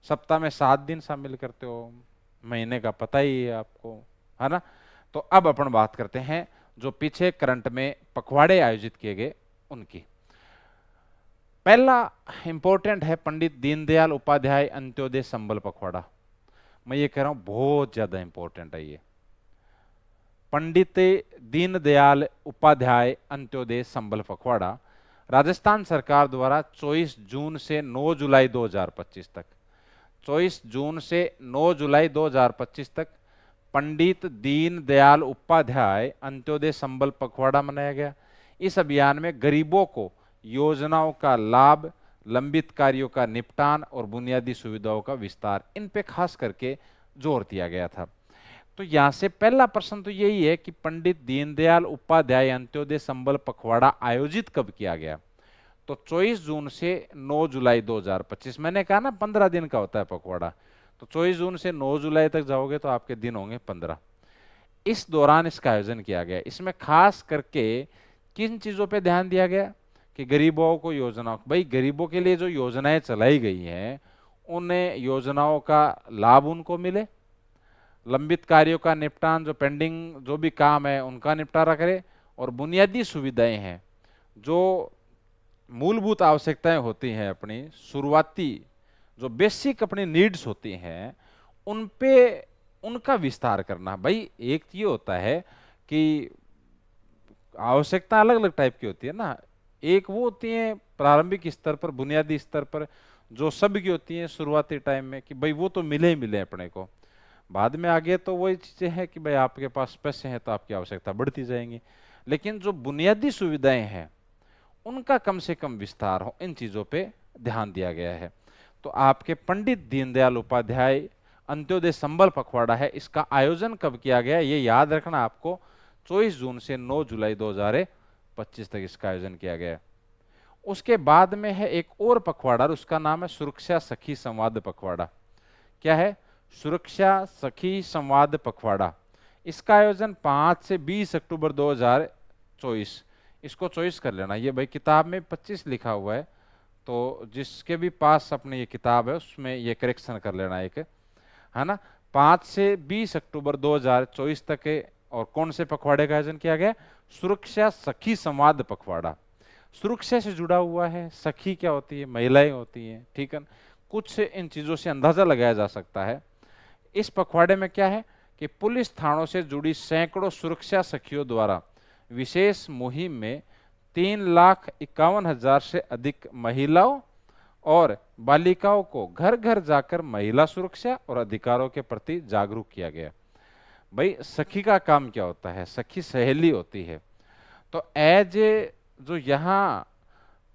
सप्ताह में 7 दिन शामिल करते हो, महीने का पता ही है आपको, है ना। तो अब अपन बात करते हैं जो पीछे करंट में पखवाड़े आयोजित किए गए उनकी। पहला इंपॉर्टेंट है पंडित दीनदयाल उपाध्याय अंत्योदय संबल पखवाड़ा। मैं ये कह रहा हूं बहुत ज्यादा इंपॉर्टेंट है ये। पंडित दीनदयाल उपाध्याय अंत्योदय संबल पखवाड़ा राजस्थान सरकार द्वारा 24 जून से 9 जुलाई 2025 तक, 24 जून से 9 जुलाई 2025 तक पंडित दीनदयाल उपाध्याय अंत्योदय संबल पखवाड़ा मनाया गया। इस अभियान में गरीबों को योजनाओं का लाभ, लंबित कार्यों का निपटान और बुनियादी सुविधाओं का विस्तार, इन पे खास करके जोर दिया गया था। तो यहां से पहला प्रश्न तो यही है कि पंडित दीनदयाल उपाध्याय अंत्योदय संबल पखवाड़ा आयोजित कब किया गया? तो 24 जून से 9 जुलाई 2025। मैंने कहा ना 15 दिन का होता है पखवाड़ा, तो 24 जून से 9 जुलाई तक जाओगे तो आपके दिन होंगे 15। इस दौरान इसका आयोजन किया गया। इसमें खास करके किन चीजों पे ध्यान दिया गया कि गरीबों को योजनाओं, भाई गरीबों के लिए जो योजनाएं चलाई गई हैं उन्हें योजनाओं का लाभ उनको मिले, लंबित कार्यों का निपटान, जो पेंडिंग जो भी काम है उनका निपटारा करे, और बुनियादी सुविधाएं हैं, जो मूलभूत आवश्यकताएं होती हैं अपनी शुरुआती, जो बेसिक अपनी नीड्स होती हैं, उन पे उनका विस्तार करना। भाई एक ये होता है कि आवश्यकता अलग अलग टाइप की होती है ना। एक वो होती है प्रारंभिक स्तर पर, बुनियादी स्तर पर, जो सबकी होती है शुरुआती टाइम में कि भाई वो तो मिले ही मिले अपने को। बाद में आगे तो वही चीजें हैं कि भाई आपके पास पैसे हैं तो आपकी आवश्यकता बढ़ती जाएंगी, लेकिन जो बुनियादी सुविधाएं हैं उनका कम से कम विस्तार हो, इन चीजों पे ध्यान दिया गया है। तो आपके पंडित दीनदयाल उपाध्याय अंत्योदय संबल पखवाड़ा है, इसका आयोजन कब किया गया ये याद रखना आपको। 24 जून से 9 जुलाई 2025 तक इसका आयोजन किया गया। उसके बाद में है एक और पखवाड़ा, उसका नाम है सुरक्षा सखी संवाद पखवाड़ा। क्या है? सुरक्षा सखी संवाद पखवाड़ा। इसका आयोजन 5 से 20 अक्टूबर 2024। इसको चॉइस कर लेना, ये भाई किताब में 25 लिखा हुआ है, तो जिसके भी पास अपने ये किताब है उसमें ये करेक्शन कर लेना एक, है ना। 5 से 20 अक्टूबर 2024 तक है। और कौन से पखवाड़े का आयोजन किया गया? सुरक्षा सखी संवाद पखवाड़ा। सुरक्षा से जुड़ा हुआ है, सखी क्या होती है? महिलाएं होती हैं, ठीक है। कुछ इन चीजों से अंदाजा लगाया जा सकता है। इस पखवाड़े में क्या है कि पुलिस थानों से जुड़ी सैकड़ों सुरक्षा सखियों द्वारा विशेष मुहिम में 3,51,000 से अधिक महिलाओं और बालिकाओं को घर घर जाकर महिला सुरक्षा और अधिकारों के प्रति जागरूक किया गया। भाई सखी का काम क्या होता है? सखी सहेली होती है। तो एज जो यहाँ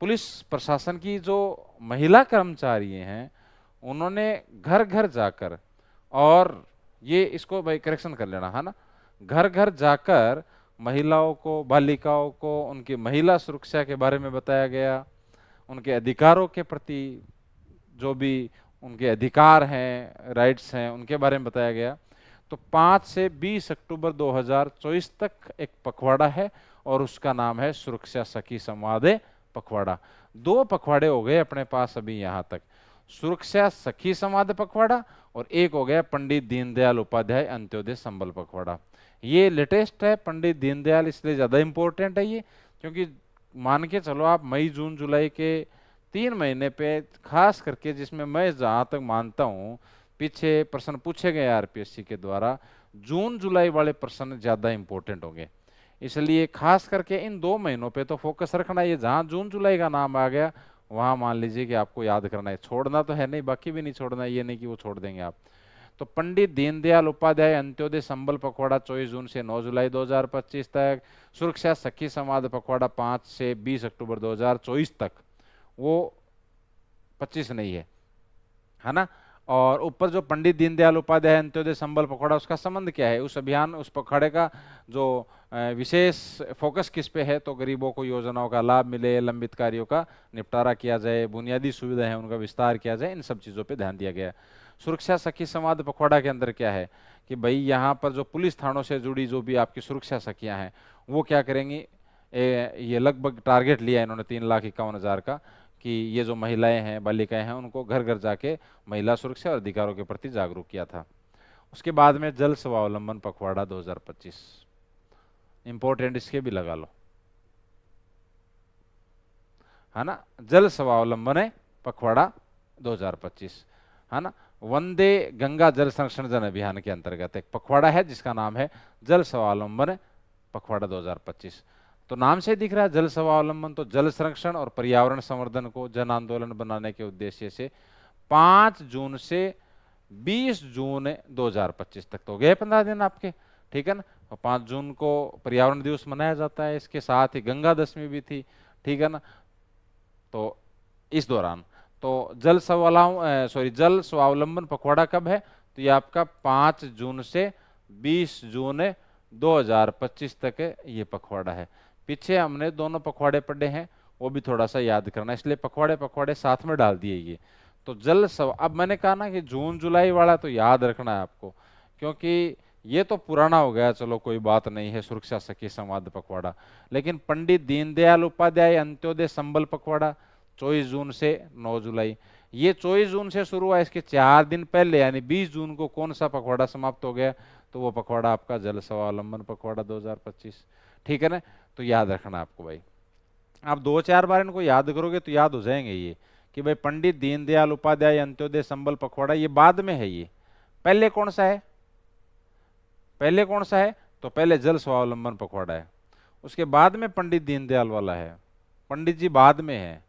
पुलिस प्रशासन की जो महिला कर्मचारी हैं उन्होंने घर घर जाकर, और ये इसको भाई करेक्शन कर लेना, है ना, घर घर जाकर महिलाओं को, बालिकाओं को उनकी महिला सुरक्षा के बारे में बताया गया, उनके अधिकारों के प्रति जो भी उनके अधिकार हैं, राइट्स हैं, उनके बारे में बताया गया। तो 5 से 20 अक्टूबर 2024 तक एक पखवाड़ा है और उसका नाम है सुरक्षा सखी संवाद पखवाड़ा। 2 पखवाड़े हो गए अपने पास अभी यहाँ तक, सुरक्षा सखी संवाद पखवाड़ा और एक हो गया पंडित दीनदयाल उपाध्याय अंत्योदय संबल पखवाड़ा। ये लेटेस्ट है पंडित दीनदयाल, इसलिए ज्यादा इंपॉर्टेंट है ये, क्योंकि मान के चलो आप मई जून जुलाई के 3 महीने पे खास करके, जिसमें मैं जहां तक मानता हूं पीछे प्रश्न पूछे गए आरपीएससी के द्वारा, जून जुलाई वाले प्रश्न ज्यादा इंपॉर्टेंट होंगे। इसलिए खास करके इन 2 महीनों पे तो फोकस रखना। ये जहां जून जुलाई का नाम आ गया वहां मान लीजिए कि आपको याद करना है, छोड़ना तो है नहीं, बाकी भी नहीं छोड़ना, ये नहीं कि वो छोड़ देंगे आप। तो पंडित दीनदयाल उपाध्याय अंत्योदय संबल पखवाड़ा 24 जून से 9 जुलाई 2025 तक, सुरक्षा सखी संवाद पखवाड़ा 5 से 20 अक्टूबर 2024 तक, वो 25 नहीं है ना। और ऊपर जो पंडित दीनदयाल उपाध्याय अंत्योदय संबल पखवाड़ा, उसका संबंध क्या है? उस अभियान, उस पखवाड़े का जो विशेष फोकस किस पे है? तो गरीबों को योजनाओं का लाभ मिले, लंबित कार्यों का निपटारा किया जाए, बुनियादी सुविधाएं हैं उनका विस्तार किया जाए, इन सब चीज़ों पे ध्यान दिया गया है। सुरक्षा सखी संवाद पखवाड़ा के अंदर क्या है कि भाई यहाँ पर जो पुलिस थानों से जुड़ी जो भी आपकी सुरक्षा सखियाँ हैं वो क्या करेंगी, ये लगभग टारगेट लिया इन्होंने 3,51,000 का, कि ये जो महिलाएं हैं, बालिकाएं हैं, उनको घर घर जाके महिला सुरक्षा और अधिकारों के प्रति जागरूक किया था। उसके बाद में जल स्वावलंबन पखवाड़ा 2025, इंपॉर्टेंट, इसके भी लगा लो, है ना। जल स्वावलंबन पखवाड़ा 2025, है ना। वंदे गंगा जल संरक्षण जन अभियान के अंतर्गत एक पखवाड़ा है जिसका नाम है जल स्वावलंबन पखवाड़ा 2025। तो नाम से दिख रहा है जल स्वावलंबन, तो जल संरक्षण और पर्यावरण संवर्धन को जन आंदोलन बनाने के उद्देश्य से 5 जून से 20 जून 2025 तक, तो हो गए 15 दिन आपके, ठीक है ना। और 5 जून को पर्यावरण दिवस मनाया जाता है, इसके साथ ही गंगा दशमी भी थी, ठीक है ना। तो इस दौरान तो जल स्वावलंबन पखवाड़ा कब है? तो ये आपका 5 जून से 20 जून 2025 तक ये पखवाड़ा है। पीछे हमने दोनों पखवाड़े पढ़े हैं, वो भी थोड़ा सा याद करना, इसलिए पखवाड़े साथ में डाल दिए ये। तो अब मैंने कहा ना कि जून जुलाई वाला तो याद रखना है आपको, क्योंकि ये तो पुराना हो गया, चलो कोई बात नहीं है, सुरक्षा सखी संवाद पखवाड़ा। लेकिन पंडित दीनदयाल उपाध्याय अंत्योदय संबल पखवाड़ा 24 जून से 9 जुलाई, ये 24 जून से शुरू हुआ, इसके 4 दिन पहले यानी 20 जून को कौन सा पखवाड़ा समाप्त हो गया? तो वो पखवाड़ा आपका जल स्वावलंबन पखवाड़ा 2025, ठीक है ना। तो याद रखना आपको भाई, आप 2-4 बार इनको याद करोगे तो याद हो जाएंगे ये, कि भाई पंडित दीनदयाल उपाध्याय अंत्योदय संबल पखवाड़ा ये बाद में है, ये पहले कौन सा है? पहले कौन सा है? तो पहले जल स्वावलंबन पखवाड़ा है, उसके बाद में पंडित दीनदयाल वाला है, पंडित जी बाद में है,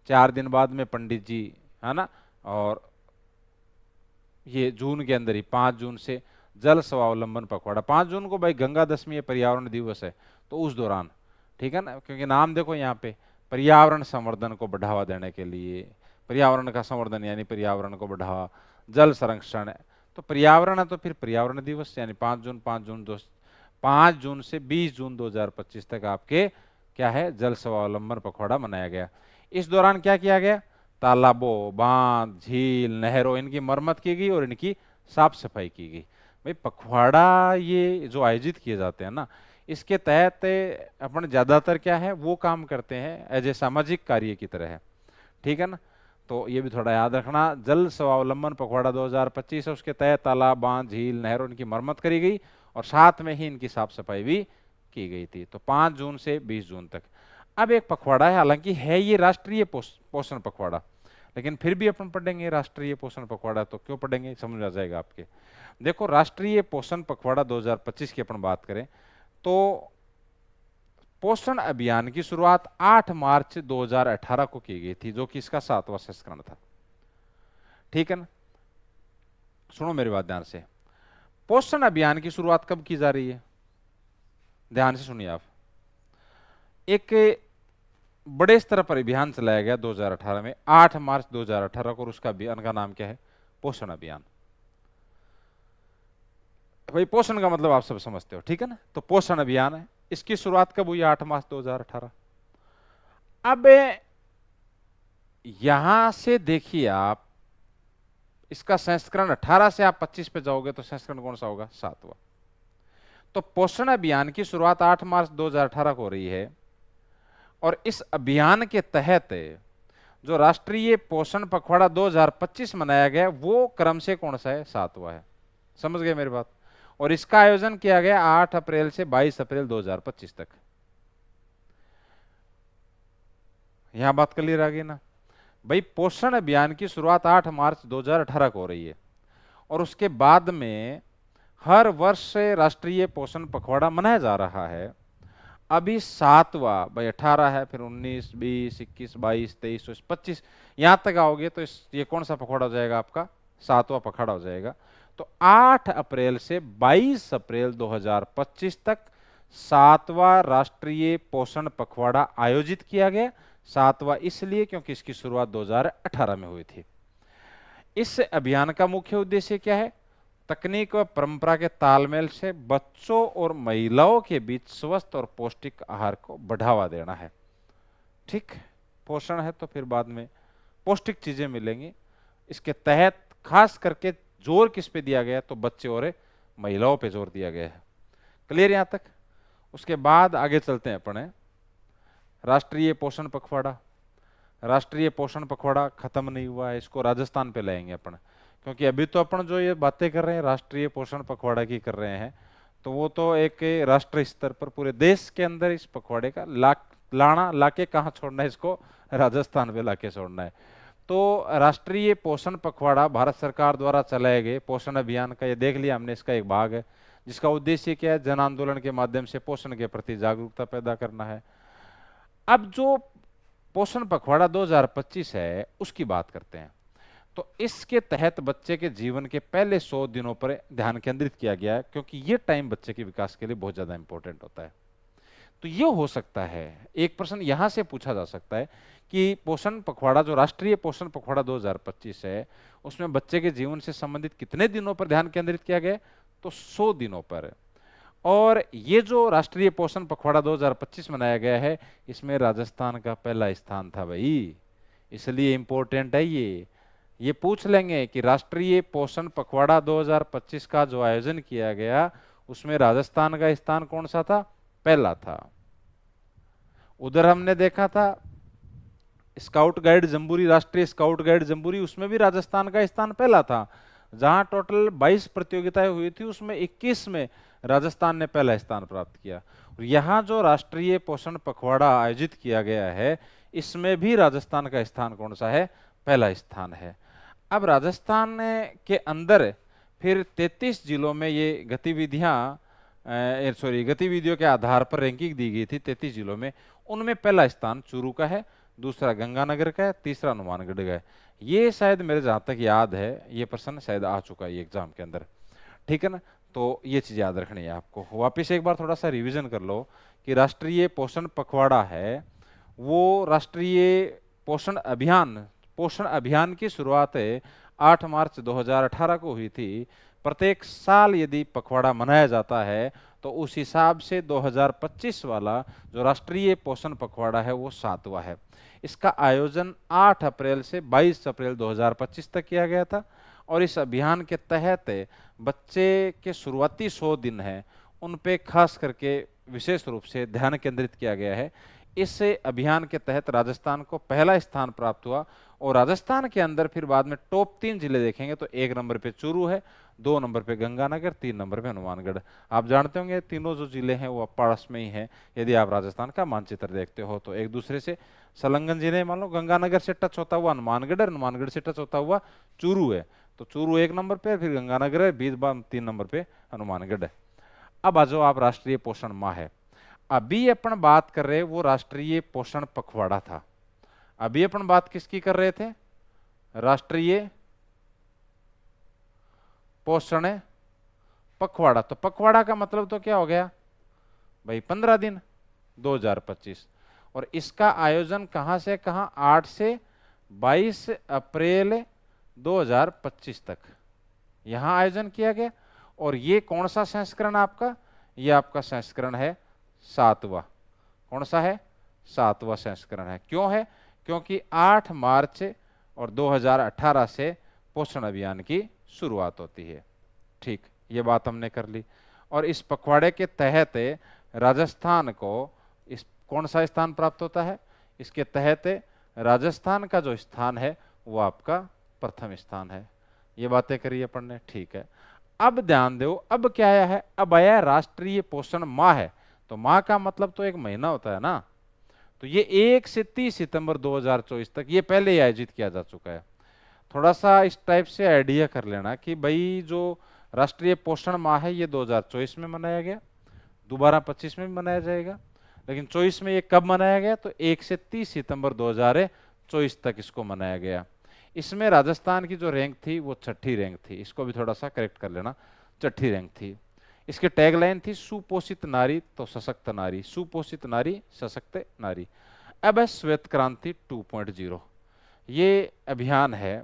4 दिन बाद में पंडित जी, है ना। और ये जून के अंदर ही 5 जून से जल स्वावलंबन पखवाड़ा, 5 जून को भाई गंगा दशमी पर्यावरण दिवस है, तो उस दौरान, ठीक है ना। क्योंकि नाम देखो यहाँ पे, पर्यावरण संवर्धन को बढ़ावा देने के लिए, पर्यावरण का संवर्धन यानी पर्यावरण को बढ़ावा, जल संरक्षण है, तो पर्यावरण है तो फिर पर्यावरण दिवस यानी 5 जून से 20 जून 2025 तक आपके क्या है, जल स्वावलंबन पखवाड़ा मनाया गया। इस दौरान क्या किया गया? तालाबों, बांध, झील, नहरों, इनकी मरम्मत की गई और इनकी साफ सफाई की गई। भाई पखवाड़ा ये जो आयोजित किए जाते हैं ना, इसके तहत अपन ज्यादातर क्या है वो काम करते हैं एज ए सामाजिक कार्य की तरह है, ठीक है ना। तो ये भी थोड़ा याद रखना, जल स्वावलंबन पखवाड़ा 2025 है, उसके तहत तालाब, बांध, झील, नहरों, इनकी मरम्मत करी गई और साथ में ही इनकी साफ सफाई भी की गई थी। तो 5 जून से 20 जून तक। अब एक पखवाड़ा है, हालांकि है ये राष्ट्रीय पोषण पखवाड़ा, लेकिन फिर भी अपन पढ़ेंगे राष्ट्रीय पोषण पखवाड़ा, तो क्यों पढ़ेंगे समझ आ जाएगा आपके। देखो राष्ट्रीय पोषण पखवाड़ा 2025 की अपन बात करें तो पोषण अभियान की शुरुआत 8 मार्च 2018 को की गई थी, जो कि इसका 7वां संस्करण था, ठीक है ना। सुनो मेरी बात ध्यान से, पोषण अभियान की शुरुआत कब की जा रही है? ध्यान से सुनिए आप। एक बड़े स्तर पर अभियान चलाया गया 2018 में, 8 मार्च 2018 को, और उसका अभियान का नाम क्या है? पोषण अभियान। भाई पोषण का मतलब आप सब समझते हो, ठीक है ना। तो पोषण अभियान है, इसकी शुरुआत कब हुई? 8 मार्च 2018। अब यहां से देखिए आप, इसका संस्करण 18 से आप 25 पे जाओगे तो संस्करण कौन सा होगा? 7वां। तो पोषण अभियान की शुरुआत 8 मार्च 2018 को हो रही है, और इस अभियान के तहत जो राष्ट्रीय पोषण पखवाड़ा 2025 मनाया गया वो क्रम से कौन सा है? 7वां है। समझ गए मेरी बात। और इसका आयोजन किया गया 8 अप्रैल से 22 अप्रैल 2025 तक। यहां बात क्लियर आ गई ना भाई। पोषण अभियान की शुरुआत 8 मार्च 2018 को हो रही है, और उसके बाद में हर वर्ष राष्ट्रीय पोषण पखवाड़ा मनाया जा रहा है। अभी 7वां भाई 18 है, फिर 19, 20, 21, 22, 23, 25 यहां तक आओगे तो ये कौन सा पखवाड़ा हो जाएगा आपका? 7वां पखवाड़ा हो जाएगा। तो 8 अप्रैल से 22 अप्रैल 2025 तक 7वां राष्ट्रीय पोषण पखवाड़ा आयोजित किया गया। 7वां इसलिए क्योंकि इसकी शुरुआत 2018 में हुई थी। इस अभियान का मुख्य उद्देश्य क्या है? तकनीक व परंपरा के तालमेल से बच्चों और महिलाओं के बीच स्वस्थ और पौष्टिक आहार को बढ़ावा देना है। ठीक, पोषण है तो फिर बाद में पौष्टिक चीजें मिलेंगी। इसके तहत खास करके जोर किस पे दिया गया? तो बच्चे और महिलाओं पे जोर दिया गया है। क्लियर यहां तक? उसके बाद आगे चलते हैं अपने राष्ट्रीय पोषण पखवाड़ा। राष्ट्रीय पोषण पखवाड़ा खत्म नहीं हुआ है, इसको राजस्थान पे लाएंगे अपन, क्योंकि अभी तो अपन जो ये बातें कर रहे हैं राष्ट्रीय पोषण पखवाड़ा की कर रहे हैं, तो वो तो एक राष्ट्रीय स्तर पर पूरे देश के अंदर इस पखवाड़े का लाके कहाँ छोड़ना है? इसको राजस्थान पे लाके छोड़ना है। तो राष्ट्रीय पोषण पखवाड़ा भारत सरकार द्वारा चलाए गए पोषण अभियान का, ये देख लिया हमने, इसका एक भाग है जिसका उद्देश्य क्या है? जन आंदोलन के माध्यम से पोषण के प्रति जागरूकता पैदा करना है। अब जो पोषण पखवाड़ा 2025 है उसकी बात करते हैं। तो इसके तहत बच्चे के जीवन के पहले 100 दिनों पर ध्यान केंद्रित किया गया है, क्योंकि ये टाइम बच्चे के विकास के लिए बहुत ज्यादा इंपॉर्टेंट होता है। तो ये हो सकता है एक प्रश्न यहां से पूछा जा सकता है कि पोषण पखवाड़ा, जो राष्ट्रीय पोषण पखवाड़ा 2025 है, उसमें बच्चे के जीवन से संबंधित कितने दिनों पर ध्यान केंद्रित किया गया? तो 100 दिनों पर। और ये जो राष्ट्रीय पोषण पखवाड़ा 2025 मनाया गया है, इसमें राजस्थान का पहला स्थान था भाई, इसलिए इंपॉर्टेंट है ये पूछ लेंगे कि राष्ट्रीय पोषण पखवाड़ा 2025 का जो आयोजन किया गया उसमें राजस्थान का स्थान कौन सा था? पहला था। उधर हमने देखा था स्काउट गाइड जम्बूरी, राष्ट्रीय स्काउट गाइड जम्बूरी, उसमें भी राजस्थान का स्थान पहला था। जहां टोटल 22 प्रतियोगिताएं हुई थी उसमें 21 में राजस्थान ने पहला स्थान प्राप्त किया। और यहाँ जो राष्ट्रीय पोषण पखवाड़ा आयोजित किया गया है इसमें भी राजस्थान का स्थान कौन सा है? पहला स्थान है। अब राजस्थान के अंदर फिर 33 जिलों में ये गतिविधियों के आधार पर रैंकिंग दी गई थी 33 जिलों में। उनमें पहला स्थान चूरू का है, दूसरा गंगानगर का है, तीसरा हनुमानगढ़ का है। ये शायद मेरे जहां तक याद है ये प्रश्न शायद आ चुका है एग्जाम के अंदर, ठीक है ना? तो ये चीज याद रखनी है आपको। वापिस एक बार थोड़ा सा रिवीजन कर लो कि राष्ट्रीय पोषण पखवाड़ा है वो राष्ट्रीय पोषण अभियान की शुरुआत 8 मार्च 2018 को हुई थी। प्रत्येक साल यदि पखवाड़ा मनाया जाता है तो उस हिसाब से 2025 वाला जो राष्ट्रीय पोषण पखवाड़ा है वो 7वां है। इसका आयोजन 8 अप्रैल से 22 अप्रैल 2025 तक किया गया था। और इस अभियान के तहत बच्चे के शुरुआती 100 दिन हैं उन पे खास करके विशेष रूप से ध्यान केंद्रित किया गया है। इस अभियान के तहत राजस्थान को पहला स्थान प्राप्त हुआ। और राजस्थान के अंदर फिर बाद में टॉप 3 जिले देखेंगे तो 1 नंबर पे चूरू है, 2 नंबर पे गंगानगर, 3 नंबर पे हनुमानगढ़। आप जानते होंगे तीनों जो जिले हैं वो पास में ही हैं। यदि आप राजस्थान का मानचित्र देखते हो तो एक दूसरे से संलग्न जिले, मान लो गंगानगर से टच होता हुआ हनुमानगढ़, हनुमानगढ़ से टच होता हुआ चूरू है, तो चूरू 1 नंबर पे, फिर गंगानगर है, बीच 3 नंबर पे हनुमानगढ़ है। अब आ जाओ आप राष्ट्रीय पोषण माह है। अभी अपन बात कर रहे वो राष्ट्रीय पोषण पखवाड़ा था। अभी अपन बात किसकी कर रहे थे? राष्ट्रीय पोषण पखवाड़ा। तो पखवाड़ा का मतलब तो क्या हो गया भाई? 15 दिन 2025। और इसका आयोजन कहां से कहां? 8 से 22 अप्रैल 2025 तक यहां आयोजन किया गया। और ये कौन सा संस्करण आपका? ये आपका संस्करण है 7वां। कौन सा है? 7वां संस्करण है। क्यों है? क्योंकि 8 मार्च और 2018 से पोषण अभियान की शुरुआत होती है। ठीक, ये बात हमने कर ली। और इस पखवाड़े के तहत राजस्थान को इस कौन सा स्थान प्राप्त होता है? इसके तहत राजस्थान का जो स्थान है वो आपका प्रथम स्थान है। ये बातें करी अपन ने, ठीक है। अब ध्यान दो, अब क्या आया है? अब आया राष्ट्रीय पोषण माह है। तो माह का मतलब तो 1 महीना होता है ना। तो ये 1 से 30 सितंबर 2024 तक ये पहले ही आयोजित किया जा चुका है। थोड़ा सा इस टाइप से आइडिया कर लेना कि भाई जो राष्ट्रीय पोषण माह है ये 2024 में मनाया गया, दोबारा 25 में भी मनाया जाएगा, लेकिन 24 में ये कब मनाया गया? तो 1 से 30 सितंबर 2024 तक इसको मनाया गया। इसमें राजस्थान की जो रैंक थी वो 6ठी रैंक थी। इसको भी थोड़ा सा करेक्ट कर लेना, 6ठी रैंक थी। इसके टैगलाइन थी सुपोषित नारी तो सशक्त नारी, सुपोषित नारी सशक्त नारी। अब है श्वेत क्रांति 2.0। ये अभियान है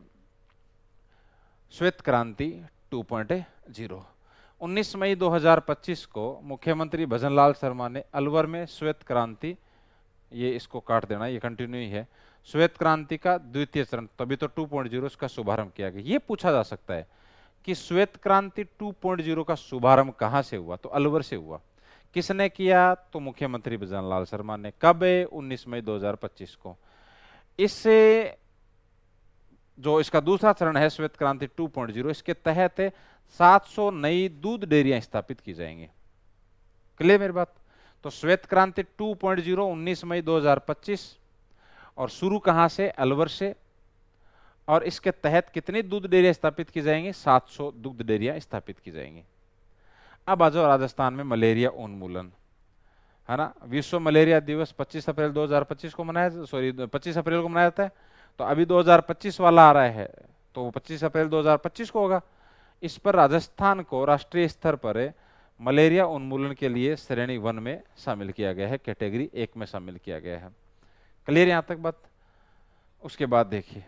श्वेत क्रांति 2.0। 19 मई 2025 को मुख्यमंत्री भजनलाल शर्मा ने अलवर में श्वेत क्रांति, ये इसको काट देना, ये कंटिन्यू ही है, श्वेत क्रांति का द्वितीय चरण, तभी तो 2.0 इसका शुभारंभ किया गया। ये पूछा जा सकता है कि श्वेत क्रांति 2.0 का शुभारंभ कहां से हुआ, तो अलवर से हुआ। किसने किया, तो मुख्यमंत्री भजनलाल शर्मा ने। कब है, 19 मई 2025 को। इससे जो इसका दूसरा चरण है श्वेत क्रांति 2.0, इसके तहत 700 नई दूध डेयरियां स्थापित की जाएंगी। क्लियर मेरी बात। तो श्वेत क्रांति 2.0 19 मई 2025, और शुरू कहां से, अलवर से, और इसके तहत कितनी दूध डेयरियां स्थापित की जाएंगी, 700 दूध डेयरियां स्थापित की जाएंगी। अब आ जाओ राजस्थान में मलेरिया उन्मूलन, है ना। विश्व मलेरिया दिवस 25 अप्रैल 2025 को मनाया, 25 अप्रैल को मनाया जाता है। तो अभी 2025 वाला आ रहा है, तो वो 25 अप्रैल 2025 को होगा। इस पर राजस्थान को राष्ट्रीय स्तर पर मलेरिया उन्मूलन के लिए श्रेणी 1 में शामिल किया गया है, कैटेगरी 1 में शामिल किया गया है। क्लियर यहां तक बात। उसके बाद देखिए,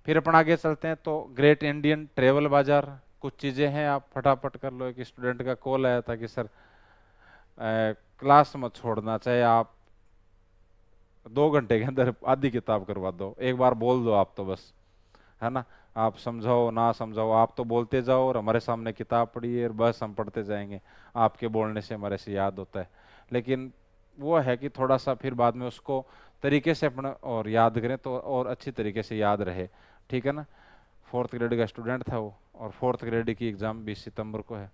फिर अपन आगे चलते हैं। तो ग्रेट इंडियन ट्रेवल बाजार, कुछ चीजें हैं, आप फटाफट कर लो। एक स्टूडेंट का कॉल आया था कि सर क्लास मत छोड़ना, चाहे आप 2 घंटे के अंदर आधी किताब करवा दो, एक बार बोल दो आप तो बस, है ना। आप समझाओ ना समझाओ, आप तो बोलते जाओ और हमारे सामने किताब पढ़ी है और बस हम पढ़ते जाएंगे, आपके बोलने से हमारे से याद होता है। लेकिन वो है कि थोड़ा सा फिर बाद में उसको तरीके से अपना और याद करें तो और अच्छी तरीके से याद रहे, ठीक है ना। 4th ग्रेड का स्टूडेंट था वो, और 4th ग्रेड की एग्जाम 20 सितंबर को है,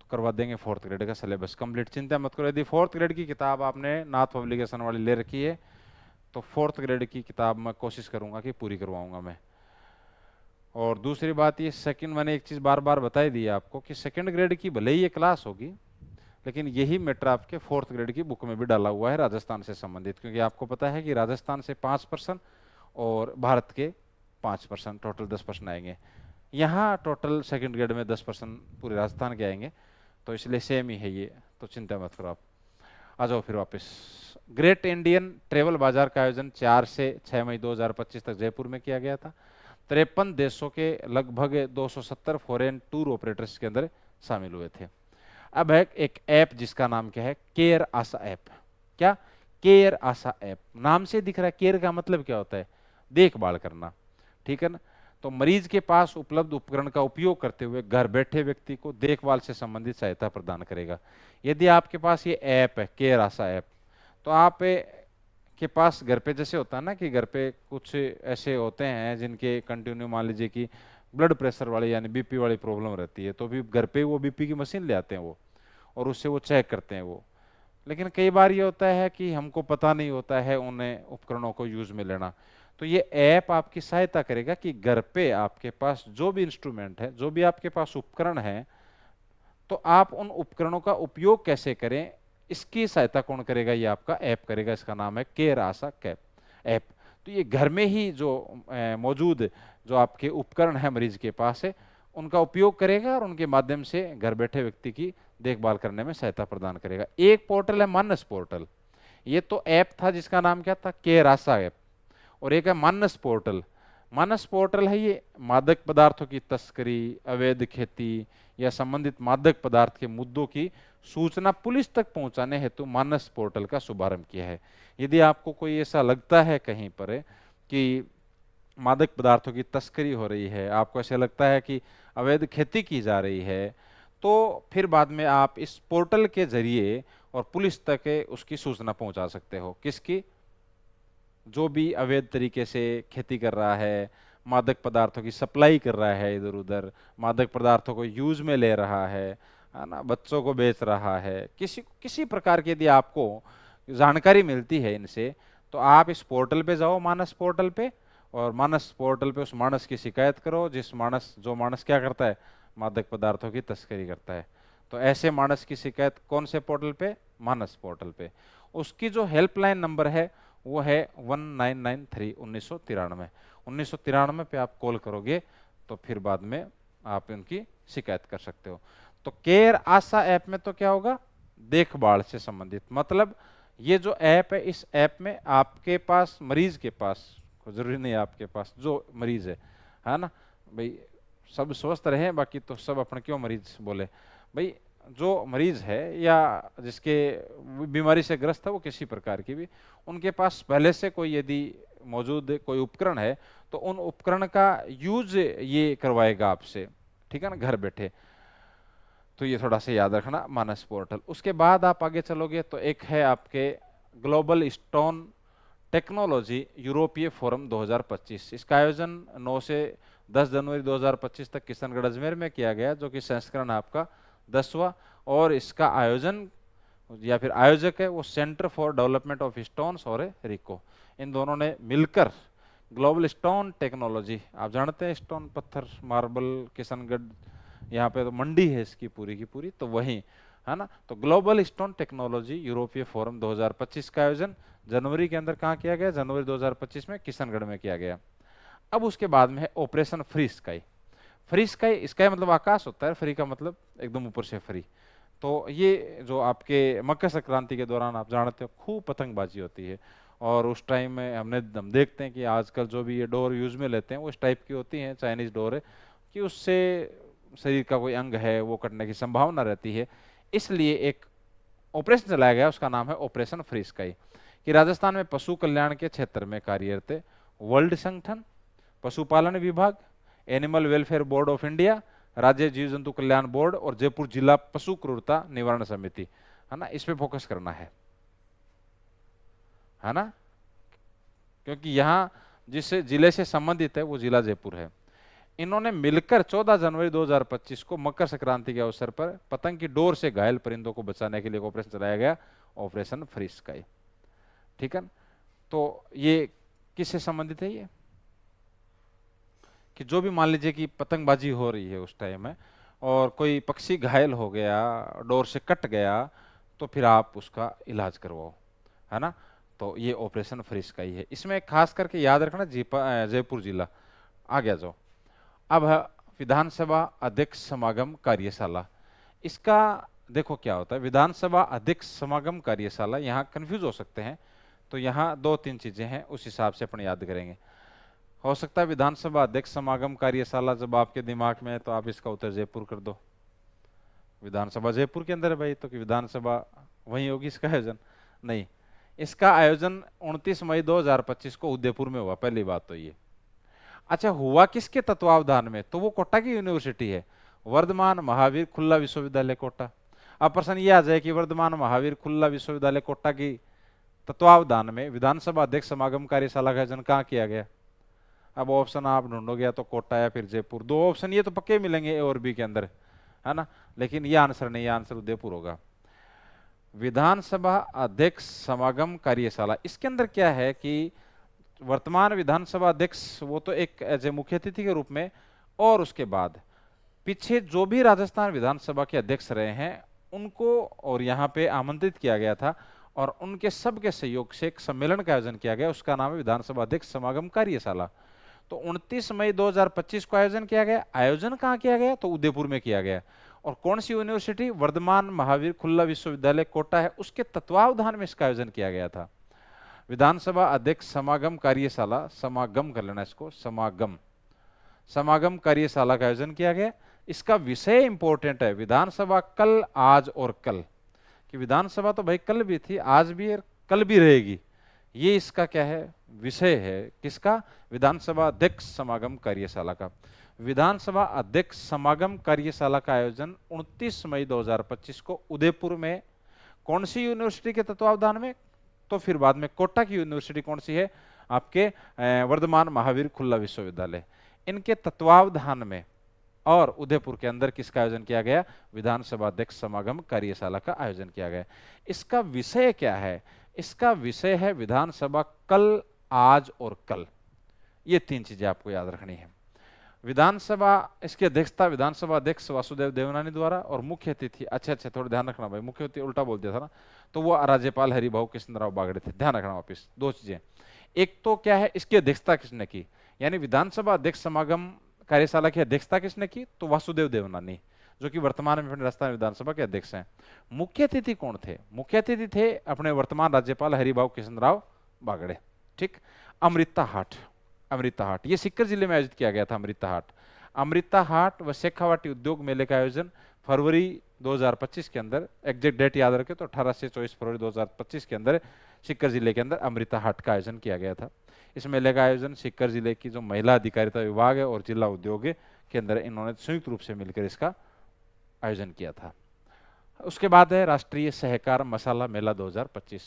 तो करवा देंगे 4th ग्रेड का सिलेबस कंप्लीट, चिंता मत करो। यदि 4th ग्रेड की किताब आपने नाथ पब्लिकेशन वाली ले रखी है तो 4th ग्रेड की किताब मैं कोशिश करूंगा कि पूरी करवाऊंगा मैं। और दूसरी बात ये, सेकंड, मैंने एक चीज बार बार बताई दी आपको कि 2nd ग्रेड की भले ही ये क्लास होगी, लेकिन यही मैटर आपके 4th ग्रेड की बुक में भी डाला हुआ है राजस्थान से संबंधित, क्योंकि आपको पता है कि राजस्थान से 5% और भारत के 5%, टोटल 10% आएंगे। यहाँ टोटल 2nd ग्रेड में 10% पूरे राजस्थान के आएंगे, तो इसलिए सेम ही है ये, तो चिंता मत करो आप। आ जाओ फिर वापस। ग्रेट इंडियन ट्रेवल बाजार का आयोजन 4 से 6 मई 2025 तक जयपुर में किया गया था। 53 देशों के लगभग 270 फॉरेन टूर ऑपरेटर्स के अंदर शामिल हुए थे। अब है एक ऐप जिसका नाम क्या है, केयर आशा ऐप। क्या, केयर आशा ऐप, नाम से दिख रहा है। केयर का मतलब क्या होता है, देखभाल करना, ठीक है ना। तो मरीज के पास उपलब्ध उपकरण का उपयोग करते हुए घर बैठे व्यक्ति को देखभाल से संबंधित सहायता प्रदान करेगा। यदि आपके पास ये ऐप है, केयर आशा ऐप, तो आप के पास घर पे जैसे होता है ना कि घर पे कुछ ऐसे होते हैं जिनके कंटिन्यू, मान लीजिए कि ब्लड प्रेशर वाली यानी बीपी वाली प्रॉब्लम रहती है, तो भी घर पे वो बीपी की मशीन ले आते हैं वो, और उससे वो चेक करते हैं वो। लेकिन कई बार ये होता है कि हमको पता नहीं होता है उन्हें उपकरणों को यूज में लेना, तो ये ऐप आपकी सहायता करेगा कि घर पे आपके पास जो भी इंस्ट्रूमेंट है, जो भी आपके पास उपकरण है, तो आप उन उपकरणों का उपयोग कैसे करें, इसकी सहायता कौन करेगा, ये आपका ऐप करेगा। इसका नाम है केयर आशा कैप ऐप। तो ये घर में ही जो मौजूद जो आपके उपकरण है मरीज के पास है, उनका उपयोग करेगा और उनके माध्यम से घर बैठे व्यक्ति की देखभाल करने में सहायता प्रदान करेगा। एक पोर्टल है मानस पोर्टल, ये तो ऐप था जिसका नाम क्या था, केयर आशा ऐप, और एक है मानस पोर्टल। मानस पोर्टल है ये मादक पदार्थों की तस्करी, अवैध खेती या संबंधित मादक पदार्थ के मुद्दों की सूचना पुलिस तक पहुंचाने हेतु मानस पोर्टल का शुभारंभ किया है। यदि आपको कोई ऐसा लगता है कहीं पर कि मादक पदार्थों की तस्करी हो रही है, आपको ऐसा लगता है कि अवैध खेती की जा रही है, तो फिर बाद में आप इस पोर्टल के जरिए और पुलिस तक उसकी सूचना पहुंचा सकते हो। किसकी, जो भी अवैध तरीके से खेती कर रहा है, मादक पदार्थों की सप्लाई कर रहा है, इधर उधर मादक पदार्थों को यूज में ले रहा है ना, बच्चों को बेच रहा है, किसी प्रकार की यदि आपको जानकारी मिलती है इनसे, तो आप इस पोर्टल पे जाओ, मानस पोर्टल पे, और मानस पोर्टल पे उस मानस की शिकायत करो जो मानस क्या करता है, मादक पदार्थों की तस्करी करता है। तो ऐसे मानस की शिकायत कौन से पोर्टल पे, मानस पोर्टल पे। उसकी जो हेल्पलाइन नंबर है वो है 1993 1993 पे आप कॉल करोगे तो फिर बाद में आप इनकी शिकायत कर सकते हो। तो केयर आशा ऐप में तो क्या होगा, देखभाल से संबंधित, मतलब ये जो ऐप है, इस ऐप में आपके पास, मरीज के पास, जरूरी नहीं आपके पास, जो मरीज है ना, भाई सब स्वस्थ रहे, बाकी तो सब अपन क्यों मरीज बोले। भाई जो मरीज है या जिसके बीमारी से ग्रस्त है वो किसी प्रकार की भी, उनके पास पहले से कोई यदि मौजूद कोई उपकरण है तो उन उपकरण का यूज ये करवाएगा आपसे, ठीक है ना, घर बैठे। तो ये थोड़ा सा याद रखना, मानस पोर्टल। उसके बाद आप आगे चलोगे तो एक है आपके ग्लोबल स्टोन टेक्नोलॉजी यूरोपीय फोरम 2025। इसका आयोजन 9 से 10 जनवरी 2025 तक किशनगढ़ अजमेर में किया गया, जो कि संस्करण है आपका 10वां। और इसका आयोजन या फिर आयोजक है वो centre for development of stones और रिको, इन दोनों ने मिलकर ग्लोबल स्टोन टेक्नोलॉजी, आप जानते हैं स्टोन पत्थर मार्बल किशनगढ़, यहाँ पे तो मंडी है इसकी पूरी की पूरी, तो वहीं है ना। तो ग्लोबल स्टोन टेक्नोलॉजी यूरोपीय फोरम 2025 का आयोजन जनवरी के अंदर कहाँ किया गया, जनवरी 2025 में किशनगढ़ में किया गया। अब उसके बाद में है operation free sky. Free sky, sky मतलब आकाश होता है, फ्री का मतलब एकदम ऊपर से फ्री। तो ये जो आपके मकर संक्रांति के दौरान आप जानते हो खूब पतंगबाजी होती है, और उस टाइम में हम देखते हैं कि आजकल जो भी ये डोर यूज में लेते हैं वो इस टाइप की होती हैं, चाइनीज डोर है, कि उससे शरीर का कोई अंग है वो कटने की संभावना रहती है। इसलिए एक ऑपरेशन चलाया गया, उसका नाम है ऑपरेशन फ्री स्काई, कि राजस्थान में पशु कल्याण के क्षेत्र में कार्यरत वर्ल्ड संगठन, पशुपालन विभाग, animal welfare board of India, राज्य जीव जंतु कल्याण बोर्ड और जयपुर जिला पशु क्रूरता निवारण समिति, है ना, इस पे फोकस करना है ना, क्योंकि यहां जिस जिले से संबंधित है वो जिला जयपुर है। इन्होंने मिलकर 14 जनवरी 2025 को मकर संक्रांति के अवसर पर पतंग की डोर से घायल परिंदों को बचाने के लिए ऑपरेशन चलाया गया, ऑपरेशन फ्री स्काई, ठीक है। तो ये किससे संबंधित है, ये कि जो भी मान लीजिए कि पतंगबाजी हो रही है उस टाइम में और कोई पक्षी घायल हो गया, डोर से कट गया, तो फिर आप उसका इलाज करवाओ, है ना। तो ये ऑपरेशन फ्री स्काई है। इसमें खास करके याद रखना जयपुर जिला। आ गया जो अब है विधानसभा अध्यक्ष समागम कार्यशाला। इसका देखो क्या होता है, विधानसभा अध्यक्ष समागम कार्यशाला, यहाँ कंफ्यूज हो सकते हैं, तो यहाँ 2-3 चीजें हैं, उस हिसाब से अपन याद करेंगे। हो सकता है विधानसभा अध्यक्ष समागम कार्यशाला जब आपके दिमाग में है तो आप इसका उत्तर जयपुर कर दो, विधानसभा जयपुर के अंदर है भाई, तो कि विधानसभा वहीं होगी इसका आयोजन, नहीं। इसका आयोजन 29 मई 2025 को उदयपुर में हुआ, पहली बात तो ये। अच्छा, हुआ किसके तत्वावधान में, तो वो कोटा की यूनिवर्सिटी है, वर्धमान महावीर खुल्ला विश्वविद्यालय कोटा। अब प्रश्न ये आ जाए कि वर्धमान महावीर खुल्ला विश्वविद्यालय कोटा की तत्वावधान में विधानसभा अध्यक्ष समागम कार्यशाला का आयोजन कहाँ किया गया। अब ऑप्शन आप ढूंढोगे या तो कोटा या फिर जयपुर, 2 ऑप्शन ये तो पक्के मिलेंगे ए और बी के अंदर, है ना, लेकिन ये आंसर नहीं, ये आंसर उदयपुर होगा। विधानसभा अध्यक्ष समागम कार्यशाला, इसके अंदर क्या है कि वर्तमान विधानसभा अध्यक्ष वो तो एक एज ए मुख्य अतिथि के रूप में, और उसके बाद पीछे जो भी राजस्थान विधानसभा के अध्यक्ष रहे हैं उनको और यहाँ पे आमंत्रित किया गया था, और उनके सबके सहयोग से एक सम्मेलन का आयोजन किया गया, उसका नाम है विधानसभा अध्यक्ष समागम कार्यशाला। तो 29 मई 2025 को आयोजन किया गया। आयोजन कहाँ किया गया, तो उदयपुर में किया गया। और कौन सी यूनिवर्सिटी, वर्धमान महावीर खुल्ला विश्वविद्यालय कोटा है, उसके तत्वावधान में इसका आयोजन किया गया था। विधानसभा अध्यक्ष समागम कार्यशाला, समागम कर लेना इसको, समागम कार्यशाला का आयोजन किया गया। इसका विषय इंपॉर्टेंट है, विधानसभा कल, आज और कल, कि विधानसभा तो भाई कल भी थी, आज भी है, कल भी रहेगी, ये इसका क्या है, विषय है, किसका, विधानसभा अध्यक्ष समागम कार्यशाला का। विधानसभा अध्यक्ष समागम कार्यशाला का आयोजन 29 मई 2025 को उदयपुर में, कौन सी यूनिवर्सिटी के तत्वावधान में, तो फिर बाद में कोटा की यूनिवर्सिटी कौन सी है, आपके वर्धमान महावीर खुल्ला विश्वविद्यालय, इनके तत्वावधान में और उदयपुर के अंदर किसका आयोजन किया गया, विधानसभा अध्यक्ष समागम कार्यशाला का आयोजन किया गया। इसका विषय क्या है, इसका विषय है विधानसभा कल, आज और कल, ये 3 चीजें आपको याद रखनी है। विधानसभा, इसकी अध्यक्षता विधानसभा अध्यक्ष वासुदेव देवनानी द्वारा, और मुख्य अतिथि, अच्छा थोड़ा ध्यान रखना भाई, मुख्य अतिथि उल्टा बोल दिया था ना, तो वो राज्यपाल हरिभाऊ कृष्णराव बागड़े थे, ध्यान रखना वापिस 2 चीजें। एक तो क्या है, इसकी अध्यक्षता किसने की, यानी विधानसभा अध्यक्ष समागम कार्यशाला की अध्यक्षता किसने की, तो वासुदेव देवनानी, जो कि वर्तमान में राजस्थान विधानसभा के अध्यक्ष हैं। मुख्य अतिथि कौन थे, मुख्य अतिथि थे अपने वर्तमान राज्यपाल हरिभाऊ कृष्णराव बागड़े, ठीक। अमृता हाट, ये सीकर जिले में आयोजित किया गया था। अमृता हाट, अमृता हाट व शेखावाटी उद्योग मेले का आयोजन फरवरी 2025 के अंदर, एग्जैक्ट डेट याद रखें तो 18 से 24 फरवरी 2025 के अंदर सीकर जिले के अंदर अमृता हाट का आयोजन किया गया था। इस मेले का आयोजन सीकर जिले की जो महिला अधिकारिता विभाग है और जिला उद्योग के अंदर इन्होंने संयुक्त रूप से मिलकर इसका आयोजन किया था। उसके बाद है राष्ट्रीय सहकार मसाला मेला 2025।